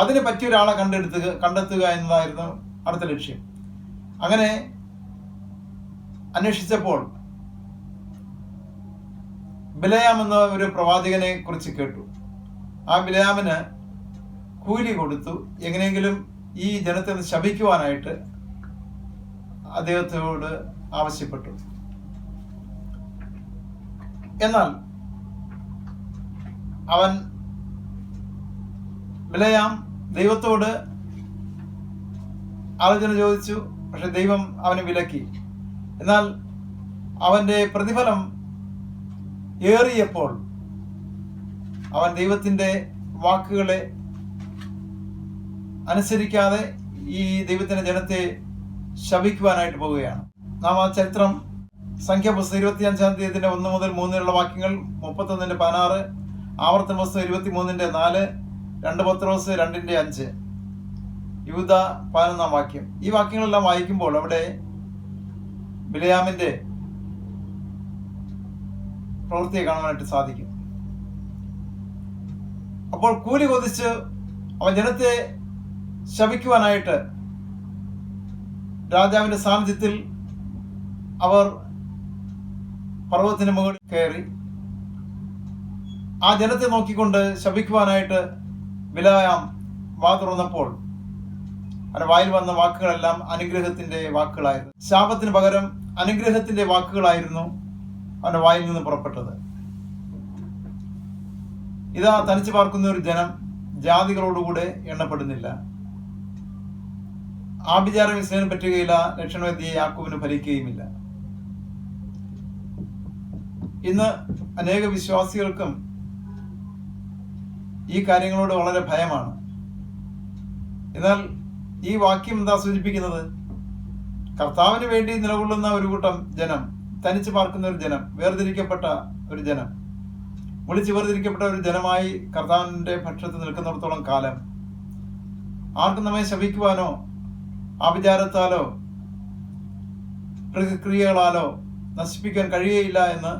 അതിന് പറ്റിയ ഒരാളെ കണ്ടെത്തുക എന്നതായിരുന്നു അടുത്ത ലക്ഷ്യം. അങ്ങനെ അന്വേഷിച്ചപ്പോൾ ബിലയാം എന്ന ഒരു പ്രവാചകനെ കുറിച്ച് കേട്ടു. ആ ബിലയാമിന് കൂലി കൊടുത്തു, എങ്ങനെയെങ്കിലും ഈ ജനത്തെ ശപിക്കുവാനായിട്ട് അദ്ദേഹത്തോട് ആവശ്യപ്പെട്ടു. എന്നാൽ ബിലയാം ദൈവത്തോട് ആലോചന ചോദിച്ചു, പക്ഷെ ദൈവം അവന് വിലക്കി. എന്നാൽ അവന്റെ പ്രതിഫലം ഏറിയപ്പോൾ അവൻ ദൈവത്തിന്റെ വാക്കുകളെ അനുസരിക്കാതെ ഈ ദൈവത്തിന്റെ ജനത്തെ ശപിക്കുവാനായിട്ട് പോവുകയാണ്. നാം ആ ചരിത്രം സംഖ്യാപുസ്തകം 25-ാം 1 മുതൽ 3 വരെയുള്ള വാക്യങ്ങൾ, 31-16, ആവർത്തന പുസ്തകം 23-4, 2 പത്രോസ് 2-5, യൂദ 11-ാം വാക്യം. ഈ വാക്യങ്ങളെല്ലാം വായിക്കുമ്പോൾ അവിടെ ബിലയാമിന്റെ പ്രവൃത്തിയെ കാണാനായിട്ട് സാധിക്കും. അപ്പോൾ കൂലി കൊതിച്ച് അവൻ ജനത്തെ ശപിക്കുവാനായിട്ട് രാജാവിന്റെ സാന്നിധ്യത്തിൽ അവർ പർവ്വതത്തിന് മുകളിൽ കയറി ആ ജനത്തെ നോക്കിക്കൊണ്ട് ശപിക്കുവാനായിട്ട് ബിലയാം വാ തുറന്നപ്പോൾ അവന്റെ വായിൽ വന്ന വാക്കുകളെല്ലാം അനുഗ്രഹത്തിന്റെ വാക്കുകളായിരുന്നു. ശാപത്തിന് പകരം അനുഗ്രഹത്തിന്റെ വാക്കുകളായിരുന്നു അവന്റെ വായിൽ നിന്ന് പുറപ്പെട്ടത്. ഇതാ തനിച്ചു പാർക്കുന്ന ഒരു ജനം ജാതികളോടുകൂടെ എണ്ണപ്പെടുന്നില്ല. ആഭിചാരം ഇസ്രായേലിന് പറ്റുകയില്ല, ലക്ഷണവെത്തിയെ യാക്കോബിന് ഫലിക്കുകയുമില്ല. ഇന്ന് അനേക വിശ്വാസികൾക്കും ഈ കാര്യങ്ങളോട് വളരെ ഭയമാണ്. എന്നാൽ ഈ വാക്യം എന്താ സൂചിപ്പിക്കുന്നത്? കർത്താവിന് വേണ്ടി നിലകൊള്ളുന്ന ഒരു കൂട്ടം ജനം, തനിച്ചു പാർക്കുന്ന ഒരു ജനം, വേർതിരിക്കപ്പെട്ട ഒരു ജനം, വിളിച്ച് വേർതിരിക്കപ്പെട്ട ഒരു ജനമായി കർത്താവിന്റെ പക്ഷത്ത് നിൽക്കുന്നിടത്തോളം കാലം ആർക്കും നമ്മെ ശപിക്കുവാനോ ആഭിചാരത്താലോ പ്രക്രിയകളാലോ നശിപ്പിക്കാൻ കഴിയുകയില്ല എന്ന്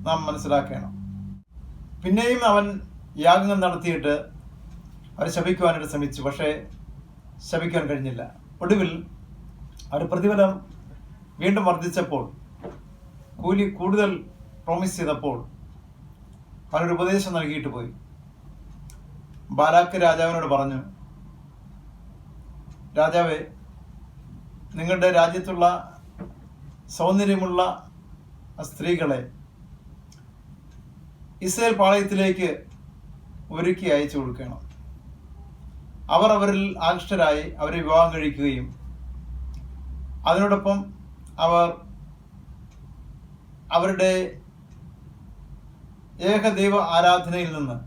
നാം മനസ്സിലാക്കണം. പിന്നെയും അവൻ യാഗങ്ങൾ നടത്തിയിട്ട് അവരെ ശപിക്കുവാനായിട്ട് ശ്രമിച്ചു, പക്ഷേ ശപിക്കാൻ കഴിഞ്ഞില്ല. ഒടുവിൽ അവരുടെ പ്രതിഫലം വീണ്ടും വർദ്ധിച്ചപ്പോൾ, കൂലി കൂടുതൽ പ്രോമിസ് ചെയ്തപ്പോൾ അവനൊരു ഉപദേശം നൽകിയിട്ട് പോയി. ബാലാക്ക് രാജാവിനോട് പറഞ്ഞു, രാജാവേ, നിങ്ങളുടെ രാജ്യത്തുള്ള സൗന്ദര്യമുള്ള സ്ത്രീകളെ ഇസ്രായേൽ പാളയത്തിലേക്ക് ഒരുക്കി അയച്ചു കൊടുക്കണം. അവർ അവരിൽ ആകൃഷ്ടരായി അവരെ വിവാഹം കഴിക്കുകയും അതിനോടൊപ്പം അവർ അവരുടെ ഏകദൈവ ആരാധനയിൽ നിന്ന്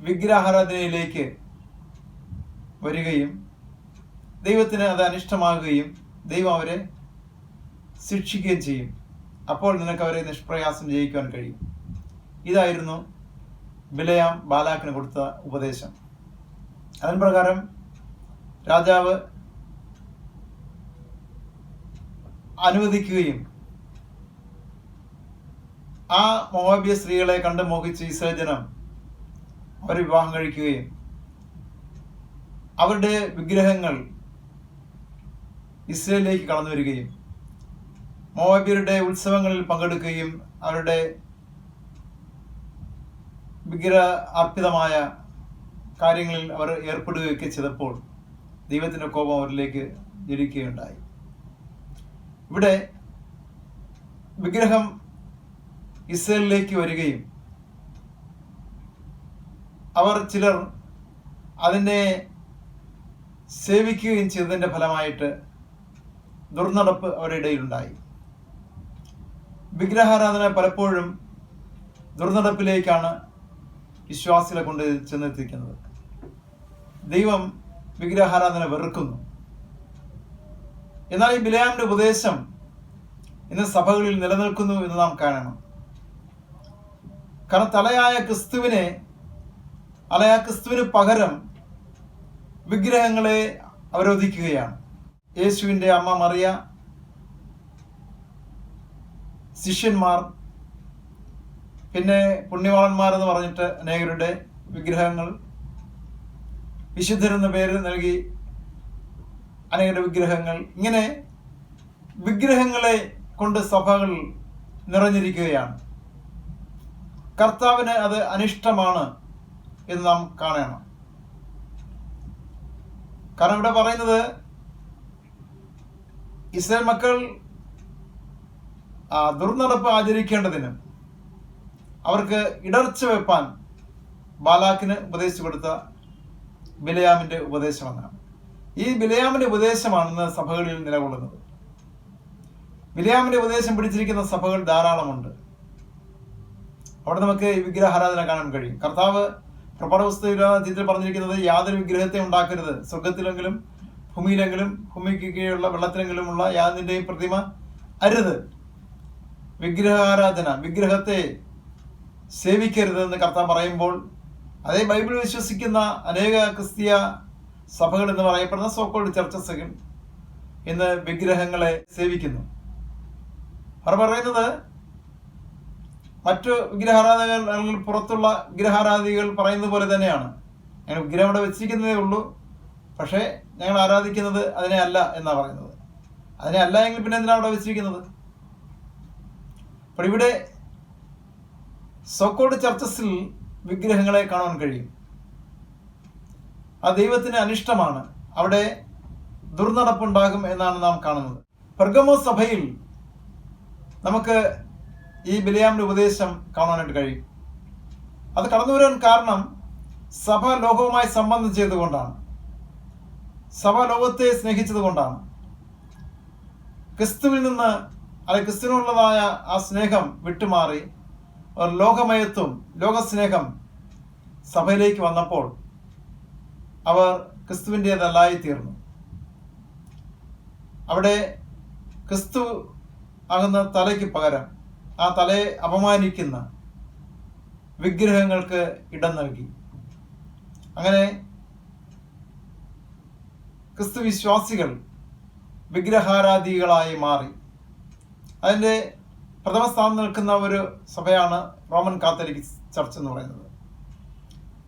വിഗ്രഹാരാധനയിലേക്ക് വരികയും ദൈവത്തിന് അത് അനിഷ്ടമാകുകയും ദൈവം അവരെ ശിക്ഷിക്കുകയും ചെയ്യും. അപ്പോൾ നിനക്ക് അവരെ നിഷ്പ്രയാസം ജയിക്കുവാൻ കഴിയും. ഇതായിരുന്നു ബിലയാം ബാലാക്കിന് കൊടുത്ത ഉപദേശം. അതിൻ പ്രകാരം രാജാവ് അനുവദിക്കുകയും ആ മോവാബ്യ സ്ത്രീകളെ കണ്ട് മോഹിച്ച് ഇസ്രായേൽ ജനം അവർ വിവാഹം കഴിക്കുകയും അവരുടെ വിഗ്രഹങ്ങൾ ഇസ്രായേലിലേക്ക് കടന്നു വരികയും മോവാബ്യരുടെ ഉത്സവങ്ങളിൽ പങ്കെടുക്കുകയും അവരുടെ വിഗ്രഹ അർപ്പിതമായ കാര്യങ്ങളിൽ അവർ ഏർപ്പെടുകയൊക്കെ ചെയ്തപ്പോൾ ദൈവത്തിൻ്റെ കോപം അവരിലേക്ക് ജ്വലിക്കുകയുണ്ടായി. ഇവിടെ വിഗ്രഹം ഇസ്രായേലിലേക്ക് വരികയും അവർ ചിലർ അതിനെ സേവിക്കുകയും ചെയ്തതിൻ്റെ ഫലമായിട്ട് ദുർനടപ്പ് അവരുടെ ഇടയിലുണ്ടായി. വിഗ്രഹാരാധന പലപ്പോഴും ദുർനടപ്പിലേക്കാണ് വിശ്വാസികളെ കൊണ്ട് ചെന്നെത്തിക്കുന്നത്. ദൈവം വിഗ്രഹാരാധന വെറുക്കുന്നു. എന്നാൽ ഈ ബിലെയാമിന്റെ ഉപദേശം ഇന്ന് സഭകളിൽ നിലനിൽക്കുന്നു എന്ന് നാം കാണണം. കാരണം തലയായ ക്രിസ്തുവിന് പകരം വിഗ്രഹങ്ങളെ അവരോധിക്കുകയാണ്. യേശുവിൻ്റെ അമ്മ മറിയ, ശിഷ്യന്മാർ, പിന്നെ പുണ്യവാളന്മാർ എന്ന് പറഞ്ഞിട്ട് അനേകരുടെ വിഗ്രഹങ്ങൾ, വിശുദ്ധരെന്ന പേര് നൽകി അനേകരുടെ വിഗ്രഹങ്ങൾ, ഇങ്ങനെ വിഗ്രഹങ്ങളെ കൊണ്ട് സഭകൾ നിറഞ്ഞിരിക്കുകയാണ്. കർത്താവിന് അത് അനിഷ്ടമാണ് എന്ന് നാം കാണണം. കാരണം ഇവിടെ പറയുന്നത് ഇസ്രായേൽ മക്കൾ ദുർനടപ്പ് ആചരിക്കേണ്ടതിന് അവർക്ക് ഇടർച്ച വെപ്പാൻ ബാലാക്കിന് ഉപദേശിച്ചു കൊടുത്ത ബിലെയാമിന്റെ ഉപദേശമെന്നാണ്. ഈ ബിലെയാമിന്റെ ഉപദേശമാണെന്ന് സഭകളിൽ നിലകൊള്ളുന്നത്. ബിലെയാമിന്റെ ഉപദേശം പിടിച്ചിരിക്കുന്ന സഭകൾ ധാരാളമുണ്ട്. അവിടെ നമുക്ക് ഈ വിഗ്രഹാരാധന കാണാൻ കഴിയും. കർത്താവ് പുറപ്പാട് പുസ്തകത്തിൽ പറഞ്ഞിരിക്കുന്നത് യാതൊരു വിഗ്രഹത്തെ ഉണ്ടാക്കരുത്, സ്വർഗത്തിലെങ്കിലും ഭൂമിയിലെങ്കിലും ഭൂമിക്ക് കീഴിലുള്ള വെള്ളത്തിലെങ്കിലുമുള്ള യാതൊന്നിന്റെയും പ്രതിമ അരുത്. വിഗ്രഹാരാധന, വിഗ്രഹത്തെ സേവിക്കരുതെന്ന് കർത്താവ് പറയുമ്പോൾ അതേ ബൈബിൾ വിശ്വസിക്കുന്ന അനേക ക്രിസ്തീയ സഭകൾ എന്ന് പറയപ്പെടുന്ന സോക്കോൾഡ് ചർച്ചസുകൾ ഇന്ന് വിഗ്രഹങ്ങളെ സേവിക്കുന്നു. അവർ പറയുന്നത് മറ്റു വിഗ്രഹാരാധകർ അല്ലെങ്കിൽ പുറത്തുള്ള വിഗ്രഹാരാധികൾ പറയുന്നത് പോലെ തന്നെയാണ്. ഞങ്ങൾ വിഗ്രഹം അവിടെ വെച്ചിരിക്കുന്നതേ ഉള്ളൂ, പക്ഷേ ഞങ്ങൾ ആരാധിക്കുന്നത് അതിനെ അല്ല എന്നാണ് പറയുന്നത്. അതിനെ അല്ല എങ്കിൽ പിന്നെ എന്തിനാണ് അവിടെ വെച്ചിരിക്കുന്നത്? അപ്പോൾ ഇവിടെ സോക്കോൾഡ് ചർച്ചസിൽ വിഗ്രഹങ്ങളെ കാണാൻ കഴിയും. ആ ദൈവത്തിന് അനിഷ്ടമാണ്, അവിടെ ദുർനടപ്പുണ്ടാകും എന്നാണ് നാം കാണുന്നത്. പെർഗമോസ് സഭയിൽ നമുക്ക് ഈ ബിലെയാമിന്റെ ഉപദേശം കാണാനായിട്ട് കഴിയും. അത് കടന്നു വരാൻ കാരണം സഭ ലോകവുമായി സംബന്ധം ചെയ്തുകൊണ്ടാണ്, സഭ ലോകത്തെ സ്നേഹിച്ചത് കൊണ്ടാണ്. ക്രിസ്തുവിൽ നിന്ന് അല്ലെങ്കിൽ ക്രിസ്തുവിനുള്ളതായ ആ സ്നേഹം വിട്ടുമാറി ലോകമയത്വം, ലോകസ്നേഹം സഭയിലേക്ക് വന്നപ്പോൾ അവർ ക്രിസ്തുവിൻ്റെതല്ലായി തീർന്നു. അവിടെ ക്രിസ്തു ആകുന്ന തലയ്ക്ക് പകരം ആ തലയെ അപമാനിക്കുന്ന വിഗ്രഹങ്ങൾക്ക് ഇടം നൽകി. അങ്ങനെ ക്രിസ്തു വിശ്വാസികൾ വിഗ്രഹാരാധികളായി മാറി. അതിൻ്റെ പ്രഥമ സ്ഥാനം നിൽക്കുന്ന ഒരു സഭയാണ് റോമൻ കാത്തലിക് ചർച്ച് എന്ന് പറയുന്നത്.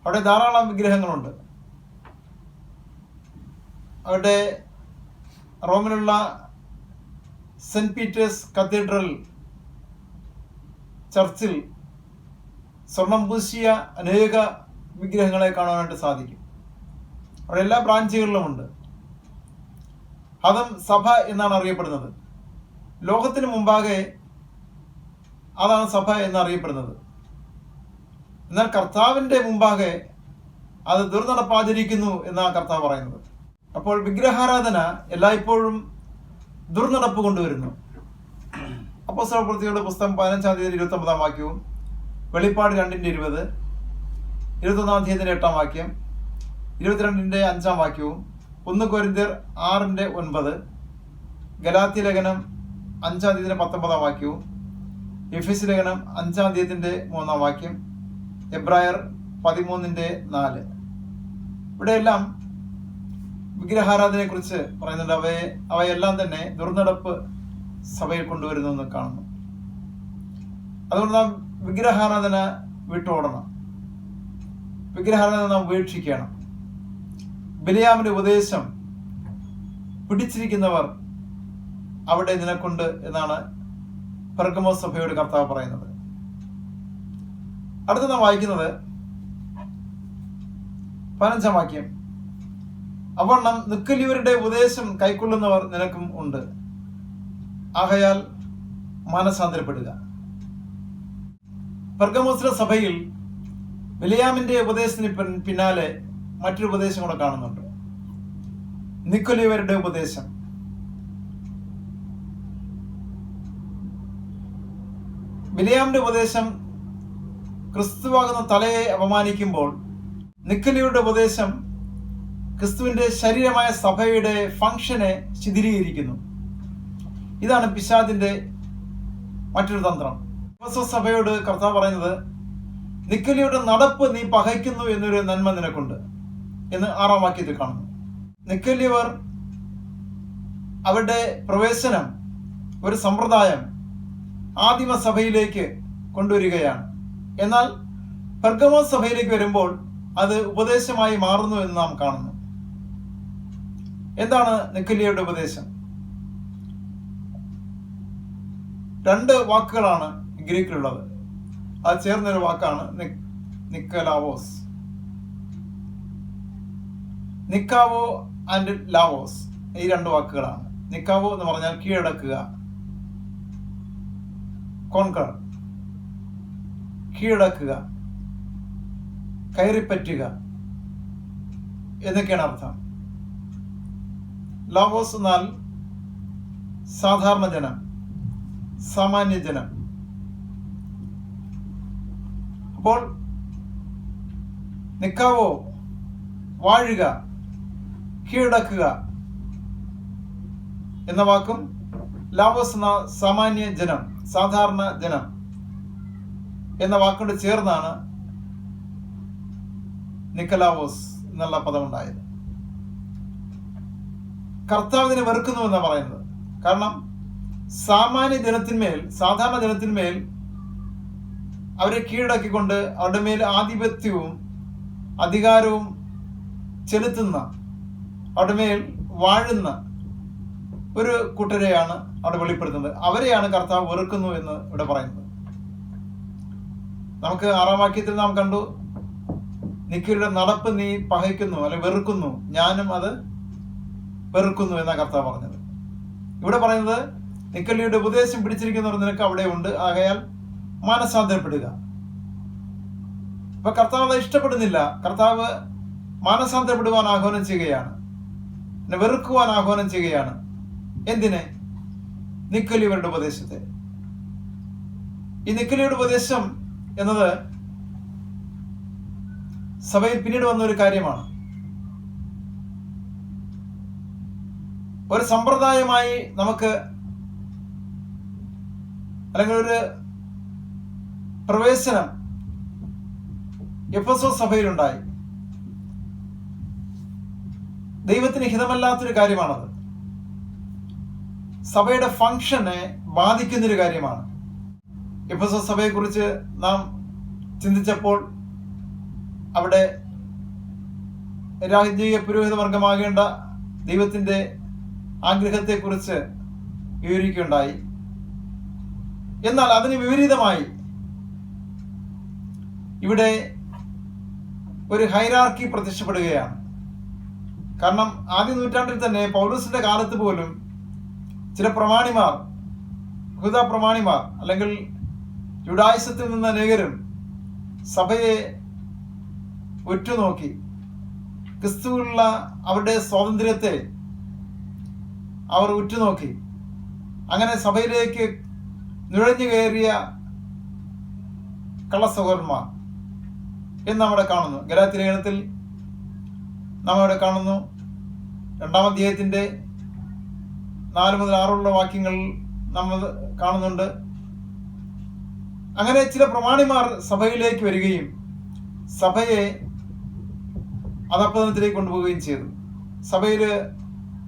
അവിടെ ധാരാളം വിഗ്രഹങ്ങളുണ്ട്. അവിടെ റോമിലുള്ള സെന്റ് പീറ്റേഴ്സ് കത്തീഡ്രൽ ചർച്ചിൽ സ്വർണം പൂശിയ അനേക വിഗ്രഹങ്ങളെ കാണാനായിട്ട് സാധിക്കും. അവിടെ എല്ലാ ബ്രാഞ്ചുകളിലുമുണ്ട്. അതും സഭ എന്നാണ് അറിയപ്പെടുന്നത്. ലോകത്തിന് മുമ്പാകെ അതാണ് സഭ എന്നറിയപ്പെടുന്നത്. എന്നാൽ കർത്താവിൻ്റെ മുമ്പാകെ അത് ദുർനടപ്പാചരിക്കുന്നു എന്നാണ് കർത്താവ് പറയുന്നത്. അപ്പോൾ വിഗ്രഹാരാധന എല്ലായ്പ്പോഴും ദുർനടപ്പ് കൊണ്ടുവരുന്നു. അപ്പോസ്തലപ്രവൃത്തികളുടെ പുസ്തകം 15-29 വാക്യവും, വെളിപ്പാട് 2:20, 21 8 വാക്യം, 22 5 വാക്യവും, 1 കൊരിന്ത്യർ 6:9, ഗലാത്യ ലേഖനം 5 19 വാക്യവും, എഫെസ്യ ലേഖനം 5 3 വാക്യം, എബ്രായർ 13:4 ഇവിടെയെല്ലാം വിഗ്രഹാരാധനയെ കുറിച്ച് പറയുന്നുണ്ട്. അവയെല്ലാം തന്നെ ദുർനടപ്പ് സഭയിൽ കൊണ്ടുവരുന്നു എന്ന് കാണുന്നു. അതുകൊണ്ട് നാം വിഗ്രഹാരാധന വിട്ടോടണം. വിഗ്രഹാരാധന നാം ഉപേക്ഷിക്കണം. ബിലിയാമിന്റെ ഉപദേശം പിടിച്ചിരിക്കുന്നവർ അവിടെ നിനക്കുണ്ട് എന്നാണ് പെർഗമോസ് സഭയോട് കർത്താവ് പറയുന്നത്. അടുത്ത നാം വായിക്കുന്നത് 15-ാം വാക്യം. അവണ്ണം നിക്കലിയവരുടെ ഉപദേശം കൈക്കൊള്ളുന്നവർ നിനക്കും ഉണ്ട്, ആകയാൽ മാനസാന്തരപ്പെടുക. പെർഗമോസിലെ സഭയിൽ ബിലിയാമിന്റെ ഉപദേശത്തിന് പിന്നാലെ മറ്റൊരു ഉപദേശം കൂടെ കാണുന്നുണ്ട്. നിക്കോലിയവരുടെ ഉപദേശം. ബിലിയാമിന്റെ ഉപദേശം ക്രിസ്തുവാകുന്ന തലയെ അപമാനിക്കുമ്പോൾ, നിക്കോലിയയുടെ ഉപദേശം ക്രിസ്തുവിന്റെ ശരീരമായ സഭയുടെ ഫംഗ്ഷനെ ശിഥിലീകരിക്കുന്നു. ഇതാണ് പിശാചിന്റെ മറ്റൊരു തന്ത്രം. എഫെസോസ് സഭയോട് കർത്താവ് പറയുന്നത്, നിക്കോലിയയുടെ നടപ്പ് നീ പകയ്ക്കുന്നു എന്നൊരു നന്മ നിനക്കുണ്ട് എന്ന് 6-ാം വാക്യത്തിൽ കാണുന്നു. നിക്കോലിയവർ അവരുടെ പ്രവേശനം ഒരു സമ്പ്രദായം ആദിമ സഭയിലേക്ക് കൊണ്ടുവരികയാണ്. എന്നാൽ പെർഗമോസ് സഭയിലേക്ക് വരുമ്പോൾ അത് ഉപദേശമായി മാറുന്നു എന്ന് നാം കാണുന്നു. എന്താണ് നിക്കോലിയയുടെ ഉപദേശം? 2 വാക്കുകളാണ് ഗ്രീക്കിലുള്ളത്. അത് ചേർന്നൊരു വാക്കാണ് നിക്കലാവോസ്. നിക്കാവോ ആൻഡ് ലാവോസ്, ഈ 2 വാക്കുകളാണ്. നിക്കാവോ എന്ന് പറഞ്ഞാൽ കീഴടക്കുക, കോൺകർ, കീഴടക്കുക, കയറിപ്പറ്റുക എന്നൊക്കെയാണ് അർത്ഥം. ലാവോസ് എന്നാൽ സാധാരണ ജനം, സാമാന്യ ജനം. അപ്പോൾ നിക്കാവോ വാഴുക, കീഴടക്കുക എന്ന വാക്കും, ലാവോസ് എന്ന സാമാന്യ ജനം, സാധാരണ ജനം എന്ന വാക്കുകൊണ്ട് ചേർന്നാണ് നിക്കലാവോസ് എന്നുള്ള പദമുണ്ടായത്. കർത്താവിനെ വെറുക്കുന്നു എന്നാണ് പറയുന്നത്. കാരണം സാമാന്യ ജനത്തിന്മേൽ, സാധാരണ ജനത്തിന്മേൽ അവരെ കീഴടക്കിക്കൊണ്ട് അവരുടെ മേൽ ആധിപത്യവും അധികാരവും ചെലുത്തുന്ന, അവരുടെ മേൽ വാഴുന്ന ഒരു കൂട്ടരെയാണ് അവിടെ വെളിപ്പെടുത്തുന്നത്. അവരെയാണ് കർത്താവ് വെറുക്കുന്നു എന്ന് ഇവിടെ പറയുന്നത്. നമുക്ക് 6-ാം വാക്യത്തിൽ നാം കണ്ടു, നിക്കോലിയയുടെ നടപ്പ് നീ പകയ്ക്കുന്നു അല്ലെ വെറുക്കുന്നു, ഞാനും അത് വെറുക്കുന്നു എന്നാണ് കർത്താവ് പറഞ്ഞത്. ഇവിടെ പറയുന്നത് നിക്കോലിയയുടെ ഉപദേശം പിടിച്ചിരിക്കുന്നവർ നിനക്ക് അവിടെ ഉണ്ട്, ആകയാൽ മാനസാന്തരപ്പെടുക. അപ്പൊ കർത്താവ് അത് ഇഷ്ടപ്പെടുന്നില്ല. കർത്താവ് മാനസാന്തരപ്പെടുവാൻ ആഹ്വാനം ചെയ്യുകയാണ്, പിന്നെ വെറുക്കുവാൻ ആഹ്വാനം ചെയ്യുകയാണ്. എന്തിനെ? നിക്കോലിയവരുടെ ഉപദേശത്തെ. ഈ നിക്കോലിയയുടെ ഉപദേശം എന്നത് സഭയിൽ പിന്നീട് വന്ന ഒരു കാര്യമാണ്. ഒരു സമ്പ്രദായമായി നമുക്ക്, അല്ലെങ്കിൽ ഒരു പ്രവേശനം എഫെസോസ് സഭയിലുണ്ടായി. ദൈവത്തിന് ഹിതമല്ലാത്തൊരു കാര്യമാണത്. സഭയുടെ ഫംഗ്ഷനെ ബാധിക്കുന്നൊരു കാര്യമാണ്. എഫെസോസ് സഭയെക്കുറിച്ച് നാം ചിന്തിച്ചപ്പോൾ അവിടെ രാജകീയ പുരോഹിത വർഗമാകേണ്ട ദൈവത്തിൻ്റെ ആഗ്രഹത്തെക്കുറിച്ച് വിവരിക്കുകയുണ്ടായി. എന്നാൽ അതിന് വിപരീതമായി ഇവിടെ ഒരു ഹൈറാർക്കി പ്രത്യക്ഷപ്പെടുകയാണ്. കാരണം ആദ്യ നൂറ്റാണ്ടിൽ തന്നെ പൗലോസിന്റെ കാലത്ത് പോലും ചില പ്രമാണിമാർ, യഹൂദ പ്രമാണിമാർ അല്ലെങ്കിൽ യുഡായിസത്തിൽ നിന്ന് അനേകരും സഭയെ ഉറ്റുനോക്കി ക്രിസ്തുവിലുള്ള അവരുടെ സ്വാതന്ത്ര്യത്തെ അവർ ഉറ്റുനോക്കി. അങ്ങനെ സഭയിലേക്ക് നുഴഞ്ഞു കയറിയ കള്ളസഹോദരന്മാർ എന്ന് നമ്മുടെ കാണുന്നു. ഗലാത്യ ലേഖനത്തിൽ നാം അവിടെ കാണുന്നു. 2-ാം അധ്യായത്തിന്റെ 4 മുതൽ 6 വാക്യങ്ങൾ നമ്മൾ കാണുന്നുണ്ട്. അങ്ങനെ ചില പ്രമാണിമാർ സഭയിലേക്ക് വരികയും സഭയെ അധപ്പതനത്തിലേക്ക് കൊണ്ടുപോവുകയും ചെയ്തു. സഭയിൽ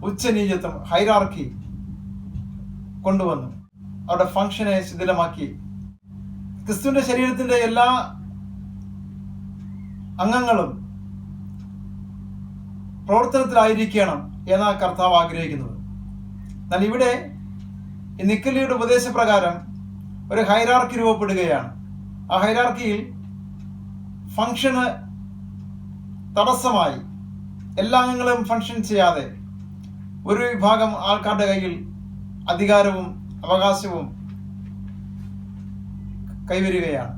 ഉച്ചനീചത്വം, ഹൈറാർക്കി കൊണ്ടുവന്നു. അവരുടെ ഫംഗ്ഷനെ ശിഥിലമാക്കി. ക്രിസ്തുവിന്റെ ശരീരത്തിന്റെ എല്ലാ അംഗങ്ങളും പ്രവർത്തനത്തിലായിരിക്കണം എന്നാണ് കർത്താവ് ആഗ്രഹിക്കുന്നത്. എന്നാൽ ഇവിടെ ഈ നിക്കലിയുടെ ഉപദേശപ്രകാരം ഒരു ഹൈറാർക്കി രൂപപ്പെടുകയാണ്. ആ ഹൈറാർക്കിയിൽ ഫംഗ്ഷന് തടസ്സമായി എല്ലാ അംഗങ്ങളും ഫംഗ്ഷൻ ചെയ്യാതെ ഒരു വിഭാഗം ആൾക്കാരുടെ കയ്യിൽ അധികാരവും അവകാശവും കൈവരികയാണ്.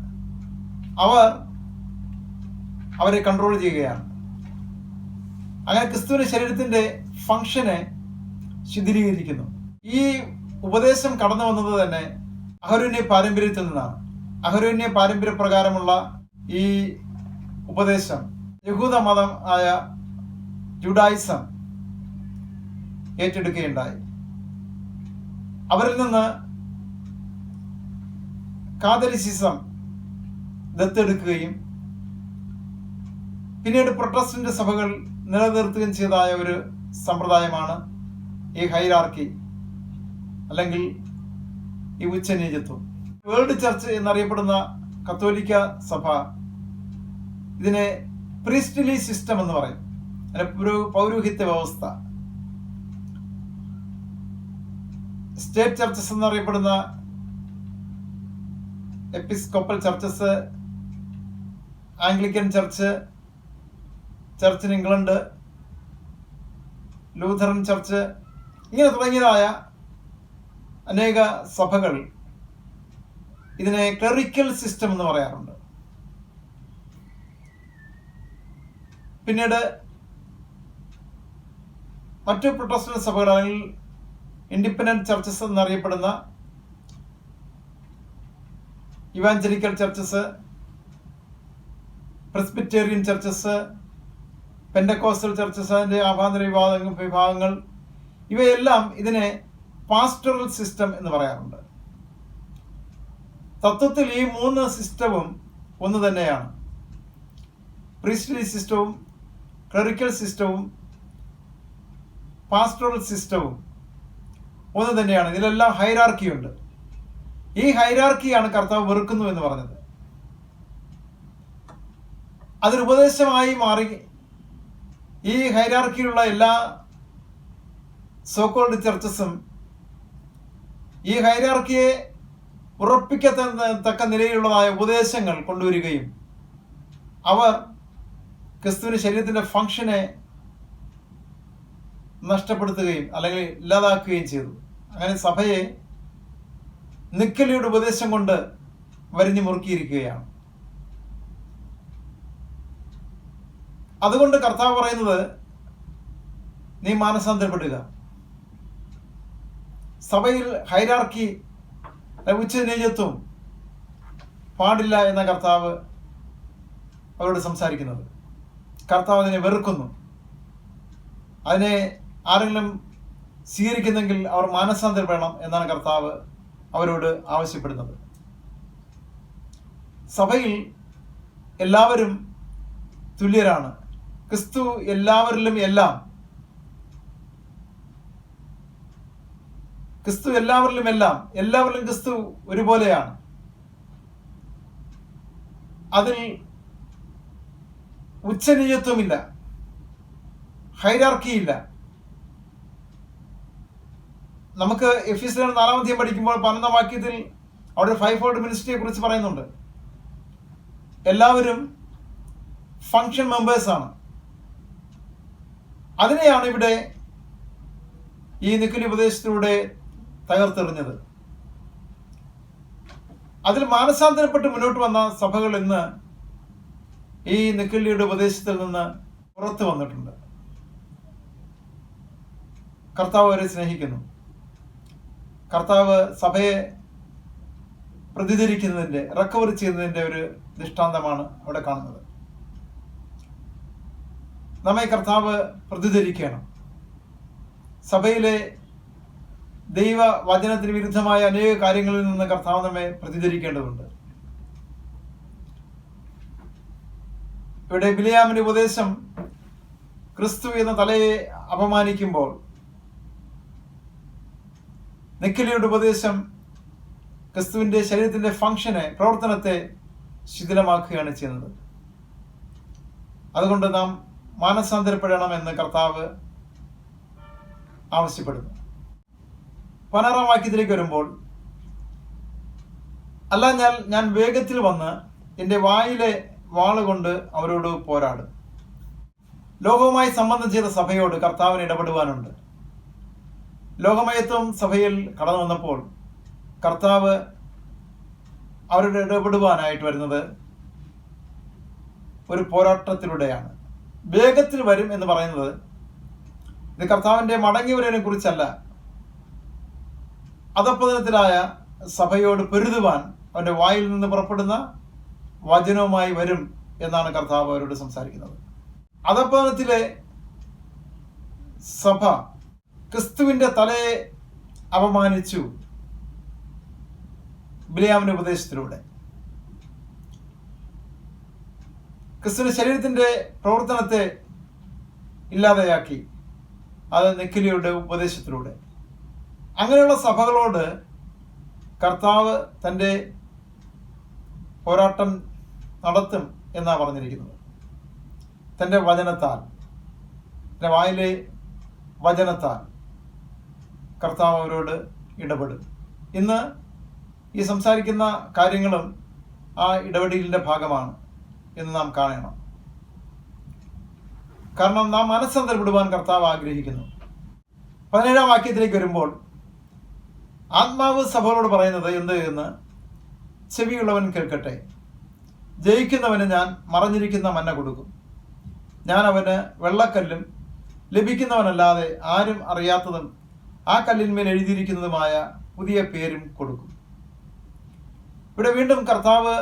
അവരെ കൺട്രോൾ ചെയ്യുകയാണ്. അങ്ങനെ ക്രിസ്തുവിന്റെ ശരീരത്തിന്റെ ഫംഗ്ഷനെ ശിഥിലീകരിക്കുന്നു. ഈ ഉപദേശം കടന്നു വന്നത് തന്നെ അഹരോന്യ പാരമ്പര്യത്തിൽ നിന്നാണ്. അഹരോന്യ പാരമ്പര്യ പ്രകാരമുള്ള ഈ ഉപദേശം യഹൂദ മതം ആയ ജുഡായിസം ഏറ്റെടുക്കുകയുണ്ടായി. അവരിൽ നിന്ന് കാതലിസിസം ദത്തെടുക്കുകയും പിന്നീട് പ്രൊട്ടസ്റ്റന്റ് സഭകൾ നിലനിർത്തുകയും ചെയ്തതായ ഒരു സമ്പ്രദായമാണ് ഈ ഹൈറാർക്കി അല്ലെങ്കിൽ ഈ ഉച്ചനീചത്വം. വേൾഡ് ചർച്ച് എന്നറിയപ്പെടുന്ന കത്തോലിക്ക സഭ ഇതിനെ പ്രീസ്റ്റ്ലി സിസ്റ്റം എന്ന് പറയും. ഒരു പൗരോഹിത്യ വ്യവസ്ഥ. സ്റ്റേറ്റ് ചർച്ചസ് എന്നറിയപ്പെടുന്ന episcopal churches, Anglican church, church in England, Lutheran church, ഇങ്ങനെ തുടങ്ങിയതായ അനേക സഭകൾ ഇതിനെ ക്ലറിക്കൽ സിസ്റ്റം എന്ന് പറയാറുണ്ട്. പിന്നീട് മറ്റു പ്രൊട്ടസ്റ്റന്റ് സഭകൾ അല്ലെങ്കിൽ ഇൻഡിപെൻഡന്റ് ചർച്ചസ് എന്നറിയപ്പെടുന്ന evangelical churches, Presbyterian churches, Pentecostal churches, അതിൻ്റെ ആഭ്യന്തര വിഭാഗങ്ങൾ, ഇവയെല്ലാം ഇതിനെ പാസ്റ്ററൽ സിസ്റ്റം എന്ന് പറയാറുണ്ട്. തത്വത്തിൽ ഈ മൂന്ന് സിസ്റ്റവും ഒന്ന് തന്നെയാണ്. പ്രീസ്റ്റ്ലി സിസ്റ്റവും ക്ലറിക്കൽ സിസ്റ്റവും പാസ്റ്ററൽ സിസ്റ്റവും ഒന്ന് തന്നെയാണ്. ഇതിലെല്ലാം ഹൈറാർക്കി ഉണ്ട്. ഈ ഹൈറാർക്കിയാണ് കർത്താവ് വെറുക്കുന്നു എന്ന് പറഞ്ഞത്. അതൊരു ഉപദേശമായി മാറി. ഈ ഹൈറാർക്കിയിലുള്ള എല്ലാ സോക്കോൾഡ് ചർച്ചസും ഈ ഹൈറാർക്കിയെ ഉറപ്പിക്കത്തക്ക നിലയിലുള്ളതായ ഉപദേശങ്ങൾ കൊണ്ടുവരികയും അവർ ക്രിസ്തുവിന്റെ ശരീരത്തിന്റെ ഫംഗ്ഷനെ നഷ്ടപ്പെടുത്തുകയും അല്ലെങ്കിൽ ഇല്ലാതാക്കുകയും ചെയ്തു. അങ്ങനെ സഭയെ നിക്കലിയുടെ ഉപദേശം കൊണ്ട് വരിഞ്ഞു മുറുക്കിയിരിക്കുകയാണ്. അതുകൊണ്ട് കർത്താവ് പറയുന്നത്, നീ മാനസാന്തരപ്പെടുക. സഭയിൽ ഹൈറാർക്കി, ഉച്ചനീചത്വം പാടില്ല എന്ന കർത്താവ് അവരോട് സംസാരിക്കുന്നത്. കർത്താവ് അതിനെ വെറുക്കുന്നു. അതിനെ ആരെങ്കിലും സ്വീകരിക്കുന്നെങ്കിൽ അവർ മാനസാന്തരപ്പെടണം എന്നാണ് കർത്താവ് അവരോട് ആവശ്യപ്പെടുന്നത്. സഭയിൽ എല്ലാവരും തുല്യരാണ്. ക്രിസ്തു എല്ലാവരിലും എല്ലാം. ക്രിസ്തു എല്ലാവരിലും എല്ലാം. എല്ലാവരിലും ക്രിസ്തു ഒരുപോലെയാണ്. അതിൽ ഉച്ചനീചത്വമില്ല, ഹൈറാർക്കിയില്ല. നമുക്ക് എഫീസിയർ 4-ാം അധ്യായം പഠിക്കുമ്പോൾ 11-ാം വാക്യത്തിൽ അവിടെ 5-fold മിനിസ്ട്രിയെ കുറിച്ച് പറയുന്നുണ്ട്. എല്ലാവരും ഫംഗ്ഷൻ മെമ്പേഴ്സ് ആണ്. അതിനെയാണ് ഇവിടെ ഈ നിക്കലി ഉപദേശത്തിലൂടെ തകർത്തെറിഞ്ഞത്. അതിൽ മാനസാന്തരപ്പെട്ട് മുന്നോട്ട് വന്ന സഭകൾ ഇന്ന് ഈ നിക്കലിയുടെ ഉപദേശത്തിൽ നിന്ന് പുറത്തു വന്നിട്ടുണ്ട്. കർത്താവ് അവരെ സ്നേഹിക്കുന്നു. കർത്താവ് സഭയെ പ്രതിധരിക്കുന്നതിൻ്റെ, റിക്കവർ ചെയ്യുന്നതിൻ്റെ ഒരു ദൃഷ്ടാന്തമാണ് അവിടെ കാണുന്നത്. നമ്മെ കർത്താവ് പ്രതിധരിക്കണം. സഭയിലെ ദൈവ വചനത്തിന് വിരുദ്ധമായ അനേക കാര്യങ്ങളിൽ നിന്ന് കർത്താവ് നമ്മെ പ്രതിധരിക്കേണ്ടതുണ്ട്. ഇവിടെ ബിലിയാമിന്റെ ഉപദേശം ക്രിസ്തു എന്ന തലയെ അപമാനിക്കുമ്പോൾ നിക്കലിയുടെ ഉപദേശം ക്രിസ്തുവിന്റെ ശരീരത്തിന്റെ ഫംഗ്ഷനെ, പ്രവർത്തനത്തെ ശിഥിലമാക്കുകയാണ് ചെയ്യുന്നത്. അതുകൊണ്ട് നാം മാനസാന്തരപ്പെടണമെന്ന് കർത്താവ് ആവശ്യപ്പെടുന്നു. 16-ാം വാക്യത്തിലേക്ക് വരുമ്പോൾ, അല്ല ഞാൻ വേഗത്തിൽ വന്ന് എൻ്റെ വായിലെ വാളുകൊണ്ട് അവരോട് പോരാടും. ലോകവുമായി സംബന്ധം ചെയ്ത സഭയോട് കർത്താവിന് ഇടപെടുവാനുണ്ട്. ലോകമയത്വം സഭയിൽ കടന്നു വന്നപ്പോൾ കർത്താവ് അവരുടെ ഇടപെടുവാനായിട്ട് വരുന്നത് ഒരു പോരാട്ടത്തിലൂടെയാണ്. വേഗത്തിൽ വരും എന്ന് പറയുന്നത് ഇത് കർത്താവിൻ്റെ മടങ്ങിവരവിനെ കുറിച്ചല്ല. അധപ്പതനത്തിലായ സഭയോട് പൊരുതുവാൻ അവൻ്റെ വായിൽ നിന്ന് പുറപ്പെടുന്ന വചനവുമായി വരും എന്നാണ് കർത്താവ് അവരോട് സംസാരിക്കുന്നത്. അധപ്പതനത്തിലെ സഭ ക്രിസ്തുവിന്റെ തലയെ അപമാനിച്ചു ബിലെയാമിന്റെ ഉപദേശത്തിലൂടെ. ക്രിസ്തുവിന്റെ ശരീരത്തിന്റെ പ്രവർത്തനത്തെ ഇല്ലാതെയാക്കി, അത് നിക്കലിയുടെ ഉപദേശത്തിലൂടെ. അങ്ങനെയുള്ള സഭകളോട് കർത്താവ് തൻ്റെ പോരാട്ടം നടത്തും എന്നാണ് പറഞ്ഞിരിക്കുന്നത്. തൻ്റെ വചനത്താൽ, തൻ്റെ വായിലെ വചനത്താൽ കർത്താവ് അവരോട് ഇടപെടും. ഇന്ന് ഈ സംസാരിക്കുന്ന കാര്യങ്ങളും ആ ഇടപെടലിൻ്റെ ഭാഗമാണ് എന്ന് നാം കാണണം. കാരണം നാം മനസ്സന്തരപ്പെടുവാൻ കർത്താവ് ആഗ്രഹിക്കുന്നു. 17-ാം വാക്യത്തിലേക്ക് വരുമ്പോൾ, ആത്മാവ് സഭകളോട് പറയുന്നത് എന്ത് എന്ന് ചെവിയുള്ളവൻ കേൾക്കട്ടെ. ജയിക്കുന്നവന് ഞാൻ മറഞ്ഞിരിക്കുന്ന മന്ന കൊടുക്കും. ഞാൻ അവന് വെള്ളക്കല്ലും ലഭിക്കുന്നവനല്ലാതെ ആരും അറിയാത്തതും ആ കല്ലിന്മേൽ എഴുതിയിരിക്കുന്നതുമായ പുതിയ പേരും കൊടുക്കും. ഇവിടെ വീണ്ടും കർത്താവ്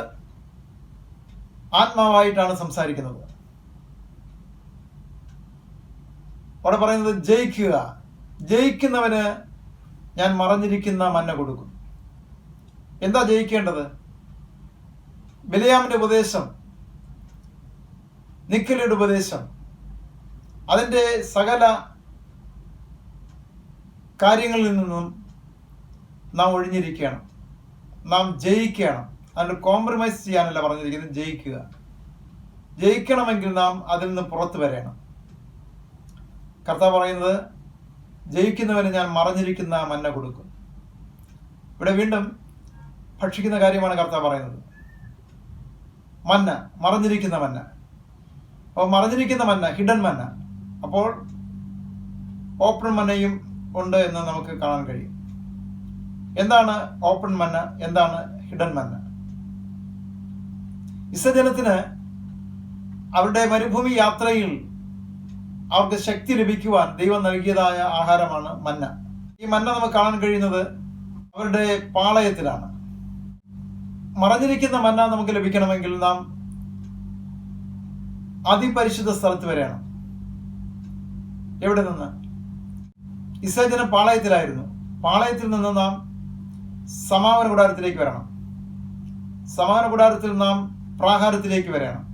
ആത്മാവായിട്ടാണ് സംസാരിക്കുന്നത്. അവിടെ പറയുന്നത് ജയിക്കുക, ജയിക്കുന്നവന് ഞാൻ മറഞ്ഞിരിക്കുന്ന മന്ന കൊടുക്കും. എന്താ ജയിക്കേണ്ടത്? ബിലെയാമിന്റെ ഉപദേശം, നിക്കലിയുടെ ഉപദേശം, അതിൻ്റെ സകല കാര്യങ്ങളിൽ നിന്നും നാം ഒഴിഞ്ഞിരിക്കണം. നാം ജയിക്കണം. അതിന് കോംപ്രമൈസ് ചെയ്യാനല്ല പറഞ്ഞിരിക്കുന്നത്, ജയിക്കുക. ജയിക്കണമെങ്കിൽ നാം അതിൽ നിന്ന് പുറത്തു വരണം. കർത്താവ് പറയുന്നത് ജയിക്കുന്നവന് ഞാൻ മറഞ്ഞിരിക്കുന്ന മന്ന കൊടുക്കും. ഇവിടെ വീണ്ടും ഭക്ഷിക്കുന്ന കാര്യമാണ് കർത്താവ് പറയുന്നത്. മന്ന, മറഞ്ഞിരിക്കുന്ന മന്ന. അപ്പോൾ മറഞ്ഞിരിക്കുന്ന മന്ന, ഹിഡൻ മന്ന. അപ്പോൾ ഓപ്പൺ മന്നയും ഉണ്ട് എന്ന് നമുക്ക് കാണാൻ കഴിയും. എന്താണ് ഓപ്പൺ മന്ന? എന്താണ് ഹിഡൻ മന്ന? ഇസ്രായേൽ അവരുടെ മരുഭൂമി യാത്രയിൽ അവർക്ക് ശക്തി ലഭിക്കുവാൻ ദൈവം നൽകിയതായ ആഹാരമാണ് മന്ന. ഈ മന്ന നമുക്ക് കാണാൻ കഴിയുന്നത് അവരുടെ പാളയത്തിലാണ്. മറഞ്ഞിരിക്കുന്ന മന്ന നമുക്ക് ലഭിക്കണമെങ്കിൽ നാം അതിപരിശുദ്ധ സ്ഥലത്ത് വരെയാണ്. എവിടെ നിന്ന്? ഇസ്രായേൽ പാളയത്തിലായിരുന്നു. പാളയത്തിൽ നിന്ന് നാം സമാഗമന കൂടാരത്തിലേക്ക് വരണം. സമാഗമന കൂടാരത്തിൽ നാം പ്രാകാരത്തിലേക്ക് വരണം.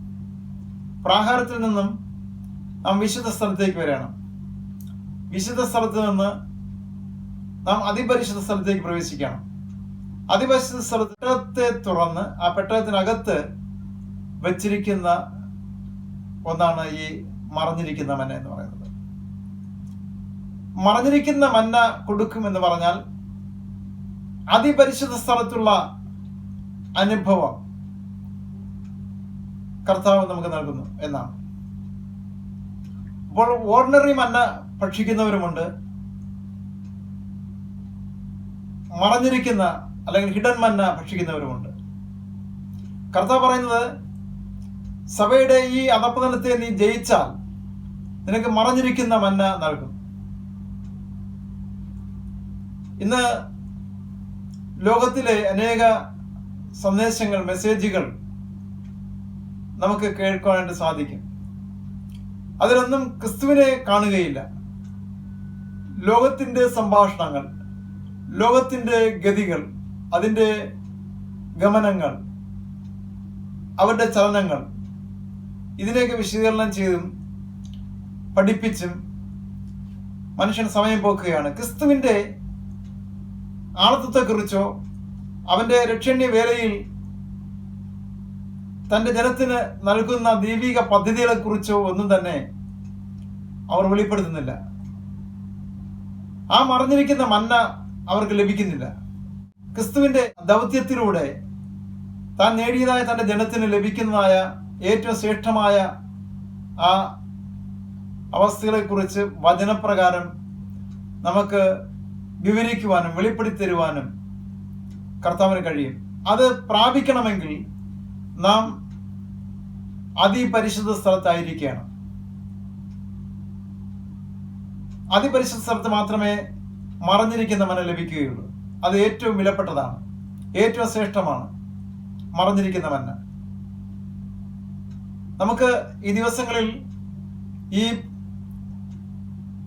പ്രാകാരത്തിൽ നിന്നും നാം വിശുദ്ധ സ്ഥലത്തേക്ക് വരണം. വിശുദ്ധ സ്ഥലത്ത് നിന്ന് നാം അതിപരിശുദ്ധ സ്ഥലത്തേക്ക് പ്രവേശിക്കണം. അതിപരിശുദ്ധ സ്ഥലത്തെ തുറന്ന് ആ പെട്ടകത്തിനകത്ത് വച്ചിരിക്കുന്ന ഒന്നാണ് ഈ മറഞ്ഞിരിക്കുന്ന മന്ന എന്ന് പറയുന്നത്. മറഞ്ഞിരിക്കുന്ന മന്ന കൊടുക്കും എന്ന് പറഞ്ഞാൽ അതിപരിശുദ്ധ സ്ഥലത്തുള്ള അനുഭവം കർത്താവ് നമുക്ക് നൽകുന്നു എന്നാണ്. അപ്പോൾ ഓർഡിനറി മന്ന ഭക്ഷിക്കുന്നവരുമുണ്ട്, മറഞ്ഞിരിക്കുന്ന അല്ലെങ്കിൽ ഹിഡൻ മന്ന ഭക്ഷിക്കുന്നവരുമുണ്ട്. കർത്താവ് പറയുന്നത് സഭയുടെ ഈ അധപ്പതനത്തെ നീ ജയിച്ചാൽ നിനക്ക് മറഞ്ഞിരിക്കുന്ന മന്ന നൽകും. ഇന്ന് ലോകത്തിലെ അനേക സന്ദേശങ്ങൾ, മെസ്സേജുകൾ നമുക്ക് കേൾക്കാനായിട്ട് സാധിക്കും. അതിലൊന്നും ക്രിസ്തുവിനെ കാണുകയില്ല. ലോകത്തിൻ്റെ സംഭാഷണങ്ങൾ, ലോകത്തിൻ്റെ ഗതികൾ, അതിൻ്റെ ഗമനങ്ങൾ, അവരുടെ ചലനങ്ങൾ, ഇതിനെയൊക്കെ വിശദീകരണം ചെയ്തും പഠിപ്പിച്ചും മനുഷ്യൻ സമയം പോക്കുകയാണ്. ക്രിസ്തുവിൻ്റെ ആളത്വത്തെക്കുറിച്ചോ അവൻ്റെ രക്ഷണ്യ വേലയിൽ തൻ്റെ ജനത്തിന് നൽകുന്ന ദൈവിക പദ്ധതികളെക്കുറിച്ചോ ഒന്നും തന്നെ അവർ വെളിപ്പെടുത്തുന്നില്ല. ആ മറഞ്ഞിരിക്കുന്ന മന്ന അവർക്ക് ലഭിക്കുന്നില്ല. ക്രിസ്തുവിൻ്റെ ദൗത്യത്തിലൂടെ താൻ നേടിയതായ തൻ്റെ ജനത്തിന് ലഭിക്കുന്നതായ ഏറ്റവും ശ്രേഷ്ഠമായ ആ അവസ്ഥകളെക്കുറിച്ച് വചനപ്രകാരം നമുക്ക് വിവരിക്കുവാനും വെളിപ്പെടുത്തി തരുവാനും കർത്താവിന് കഴിയും. അത് പ്രാപിക്കണമെങ്കിൽ നാം അതിപരിശുദ്ധ സ്ഥലത്തായിരിക്കുകയാണ്. അതിപരിശുദ്ധ സ്ഥലത്ത് മാത്രമേ മറഞ്ഞിരിക്കുന്ന മന ലഭിക്കുകയുള്ളൂ. അത് ഏറ്റവും വിലപ്പെട്ടതാണ്, ഏറ്റവും ശ്രേഷ്ഠമാണ് മറഞ്ഞിരിക്കുന്ന മന്ന. നമുക്ക് ഈ ദിവസങ്ങളിൽ ഈ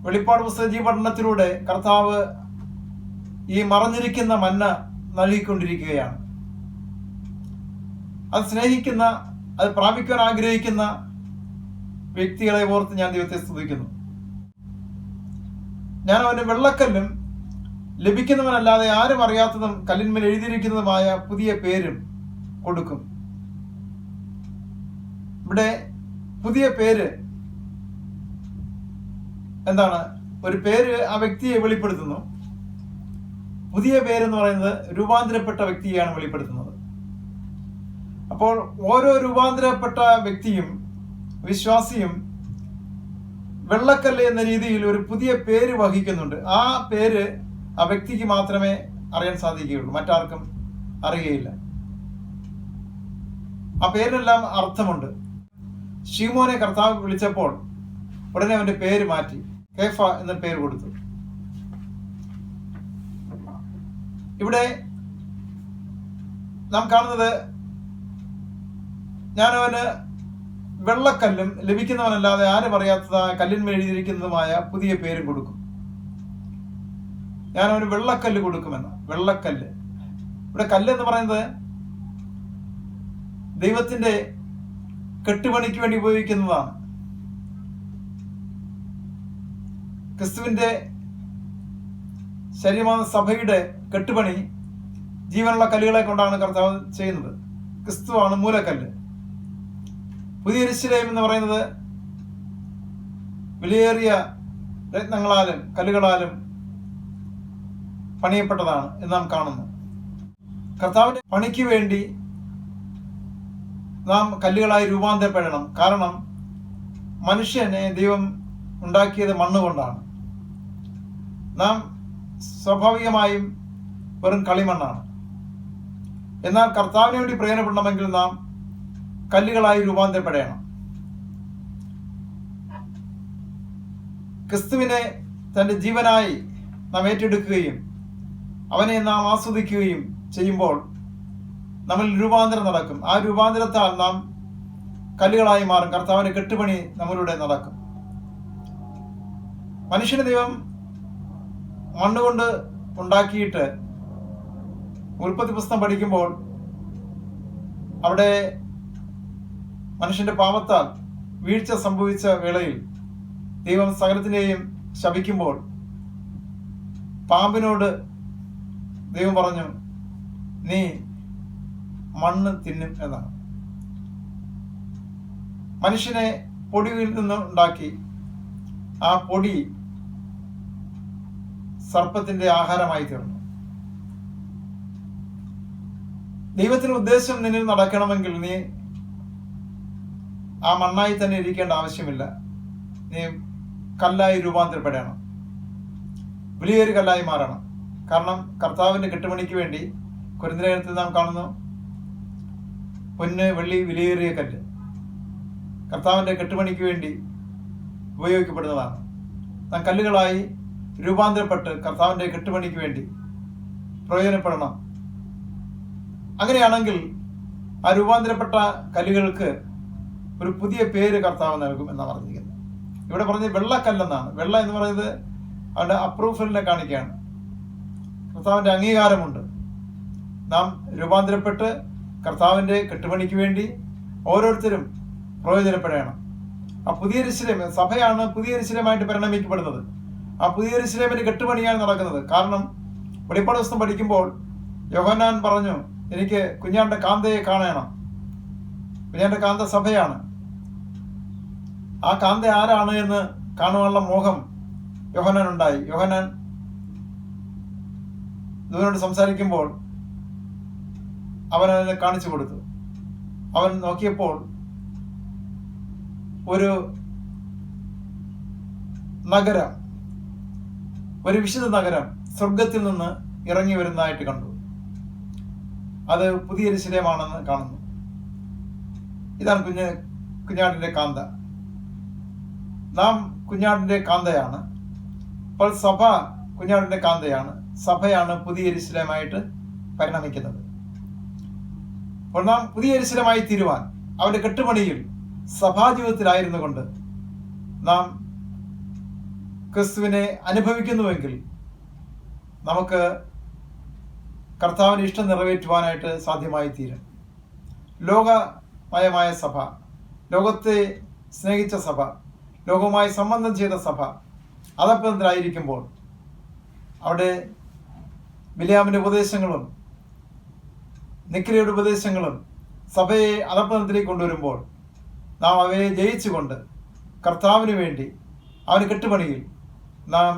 വെളിപ്പാട് പുസ്തക പഠനത്തിലൂടെ കർത്താവ് ഈ മറഞ്ഞിരിക്കുന്ന മന്ന നൽകിക്കൊണ്ടിരിക്കുകയാണ്. അത് സ്നേഹിക്കുന്ന, അത് പ്രാപിക്കാൻ ആഗ്രഹിക്കുന്ന വ്യക്തികളെ ഓർത്ത് ഞാൻ ദൈവത്തെ സ്തുതിക്കുന്നു. ഞാൻ അവന് വെള്ളക്കല്ലും ലഭിക്കുന്നവനല്ലാതെ ആരും അറിയാത്തതും കല്ലിന്മേൽ എഴുതിയിരിക്കുന്നതുമായ പുതിയ പേരും കൊടുക്കും. ഇവിടെ പുതിയ പേര് എന്താണ്? ഒരു പേര് ആ വ്യക്തിയെ വെളിപ്പെടുത്തുന്നു. പുതിയ പേരെന്ന് പറയുന്നത് രൂപാന്തരപ്പെട്ട വ്യക്തിയെയാണ് വെളിപ്പെടുത്തുന്നത്. അപ്പോൾ ഓരോ രൂപാന്തരപ്പെട്ട വ്യക്തിയും വിശ്വാസിയും വെള്ളക്കല്ല് എന്ന രീതിയിൽ ഒരു പുതിയ പേര് വഹിക്കുന്നുണ്ട്. ആ പേര് ആ വ്യക്തിക്ക് മാത്രമേ അറിയാൻ സാധിക്കുകയുള്ളൂ, മറ്റാർക്കും അറിയുകയില്ല. ആ പേരിനെല്ലാം അർത്ഥമുണ്ട്. ശീമോനെ കർത്താവ് വിളിച്ചപ്പോൾ ഉടനെ അവന്റെ പേര് മാറ്റി കേഫ എന്ന പേര് കൊടുത്തു. ഇവിടെ നാം കാണുന്നത്, ഞാനവന് വെള്ളക്കല്ലും ലഭിക്കുന്നവനല്ലാതെ ആരും അറിയാത്തതായ കല്ലിന്മേൽ എഴുതിയിരിക്കുന്നതുമായ പുതിയ പേരും കൊടുക്കും. ഞാനവന് വെള്ളക്കല്ല് കൊടുക്കുമെന്ന്. വെള്ളക്കല്ല്, ഇവിടെ കല്ലെന്ന് പറയുന്നത് ദൈവത്തിന്റെ കെട്ടുപണിക്ക് വേണ്ടി ഉപയോഗിക്കുന്നതാണ്. ക്രിസ്തുവിന്റെ ശരീരമായ സഭയുടെ കെട്ടുപണി ജീവനുള്ള കല്ലുകളെ കൊണ്ടാണ് കർത്താവ് ചെയ്യുന്നത്. ക്രിസ്തുവാണ് മൂലക്കല്ല്. പുതിയ യെരൂശലേം എന്ന് പറയുന്നത് വിലയേറിയ രത്നങ്ങളാലും കല്ലുകളാലും പണിയപ്പെട്ടതാണ് എന്ന് നാം കാണുന്നു. കർത്താവിന്റെ പണിക്ക് വേണ്ടി നാം കല്ലുകളായി രൂപാന്തരപ്പെടണം. കാരണം മനുഷ്യനെ ദൈവം ഉണ്ടാക്കിയത് മണ്ണുകൊണ്ടാണ്. നാം സ്വാഭാവികമായും വെറും കളിമണ്ണാണ്. എന്നാൽ കർത്താവിന് വേണ്ടി പ്രയോജനപ്പെടണമെങ്കിൽ നാം കല്ലുകളായി രൂപാന്തരപ്പെടണം. ക്രിസ്തുവിനെ തൻ്റെ ജീവനായി നാം ഏറ്റെടുക്കുകയും അവനെ നാം ആസ്വദിക്കുകയും ചെയ്യുമ്പോൾ നമ്മൾ രൂപാന്തരം നടക്കും. ആ രൂപാന്തരത്താൽ നാം കല്ലുകളായി മാറും. കർത്താവിന്റെ കെട്ടുപണി നമ്മളിലൂടെ നടക്കും. മനുഷ്യനെ ദൈവം മണ്ണുകൊണ്ട് ഉണ്ടാക്കിയിട്ട് ഉൽപ്പത്തി പുസ്തകം പഠിക്കുമ്പോൾ അവിടെ മനുഷ്യന്റെ പാപത്താൽ വീഴ്ച സംഭവിച്ച വേളയിൽ ദൈവം സകലത്തിനെയും ശപിക്കുമ്പോൾ പാമ്പിനോട് ദൈവം പറഞ്ഞു, നീ മണ്ണ് തിന്നും എന്നാണ്. മനുഷ്യനെ പൊടിയിൽ നിന്ന് ഉണ്ടാക്കി ആ പൊടി സർപ്പത്തിന്റെ ആഹാരമായി തീർന്നു. ദൈവത്തിന് ഉദ്ദേശം നിന്നിൽ നടക്കണമെങ്കിൽ നീ ആ മണ്ണായി തന്നെ ഇരിക്കേണ്ട ആവശ്യമില്ല. നീ കല്ലായി രൂപാന്തരപ്പെടണം, വലിയൊരു കല്ലായി മാറണം. കാരണം കർത്താവിന്റെ കെട്ടുപണിക്ക് വേണ്ടി കൊരിന്ത്യലേഖനത്തിൽ നാം കാണുന്നു, പൊന്ന് വെള്ളി വിലയേറിയ കല്ല് കർത്താവിന്റെ കെട്ടുപണിക്ക് വേണ്ടി ഉപയോഗിക്കപ്പെടുന്നതാണ്. നാം കല്ലുകളായി രൂപാന്തരപ്പെട്ട് കർത്താവിന്റെ കെട്ടുപണിക്ക് വേണ്ടി പ്രയോജനപ്പെടണം. അങ്ങനെയാണെങ്കിൽ ആ രൂപാന്തരപ്പെട്ട കല്ലുകൾക്ക് ഒരു പുതിയ പേര് കർത്താവ് നൽകും എന്നാണ് പറഞ്ഞിരിക്കുന്നത്. ഇവിടെ പറഞ്ഞത് വെള്ളക്കല്ലെന്നാണ്. വെള്ള എന്ന് പറയുന്നത് അവന്റെ അപ്രൂവലിനെ കാണിക്കുകയാണ്. കർത്താവിന്റെ അംഗീകാരമുണ്ട്. നാം രൂപാന്തരപ്പെട്ട് കർത്താവിന്റെ കെട്ടുപണിക്ക് വേണ്ടി ഓരോരുത്തരും പ്രയോജനപ്പെടണം. ആ പുതിയ യെരൂശലേം സഭയാണ് പുതിയ യെരൂശലേമായിട്ട് പരിണമിക്കപ്പെടുന്നത്. ആ പുതിയ യെരൂശലേമിന്റെ കെട്ടുപണിയാണ് നടക്കുന്നത്. കാരണം വെളിപ്പാട് പുസ്തകം പഠിക്കുമ്പോൾ യോഹന്നാൻ പറഞ്ഞു, എനിക്ക് കുഞ്ഞാന്റെ കാന്തയെ കാണണം. കുഞ്ഞാന്റെ കാന്ത സഭയാണ്. ആ കാന്ത ആരാണ് എന്ന് കാണുവാനുള്ള മോഹം യോഹന്നാൻ ഉണ്ടായി. യോഹന്നാൻ ദൂതനോട് സംസാരിക്കുമ്പോൾ അവൻ അതിനെ കാണിച്ചു കൊടുത്തു. അവൻ നോക്കിയപ്പോൾ ഒരു നഗരം, ഒരു വിശുദ്ധ നഗരം സ്വർഗത്തിൽ നിന്ന് ഇറങ്ങി വരുന്നതായിട്ട് കണ്ടു. അത് പുതിയ യെരൂശലേമാണെന്ന് കാണുന്നു. ഇതാണ് കുഞ്ഞാടിന്റെ കാന്ത. നാം കുഞ്ഞാടിന്റെ കാന്തയാണ്. അപ്പോൾ സഭ കുഞ്ഞാടിന്റെ കാന്തയാണ്. സഭയാണ് പുതിയ യെരൂശലേമായിട്ട് പരിണമിക്കുന്നത്. അപ്പോൾ നാം പുതിയ യെരൂശലേമായി തീരുവാൻ അവന്റെ കെട്ടുപണിയിൽ സഭാജീവിതത്തിലായിരുന്നു കൊണ്ട് നാം ക്രിസ്തുവിനെ അനുഭവിക്കുന്നുവെങ്കിൽ നമുക്ക് കർത്താവിന്റെ ഇഷ്ടം നിറവേറ്റുവാനായിട്ട് സാധ്യമായി തീരും. ലോകമയമായ സഭ, ലോകത്തെ സ്നേഹിച്ച സഭ, ലോകവുമായി സംബന്ധം ചെയ്ത സഭ അധപ്പതനത്തിലായിരിക്കുമ്പോൾ അവിടെ ബിലിയാമിന്റെ ഉപദേശങ്ങളും നിക്രിയയുടെ ഉപദേശങ്ങളും സഭയെ അധപ്പതനത്തിലേക്ക് കൊണ്ടുവരുമ്പോൾ നാം അവയെ ജയിച്ചുകൊണ്ട് കർത്താവിന് വേണ്ടി അവന് കെട്ടുപണിയിൽ നാം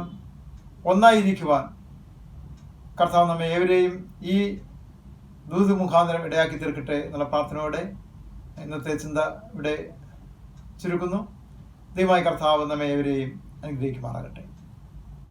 ഒന്നായിരിക്കുവാൻ കർത്താവ് നമ്മെ ഏവരെയും ഈ ദൂത് മുഖാന്തരം ഇടയാക്കി തീർക്കട്ടെ എന്നുള്ള പ്രാർത്ഥനയോടെ ഇന്നത്തെ ചിന്ത ഇവിടെ ചുരുക്കുന്നു. ദൈവമായ കർത്താവ് നമ്മെ ഏവരെയും അനുഗ്രഹിക്കുമാറാകട്ടെ.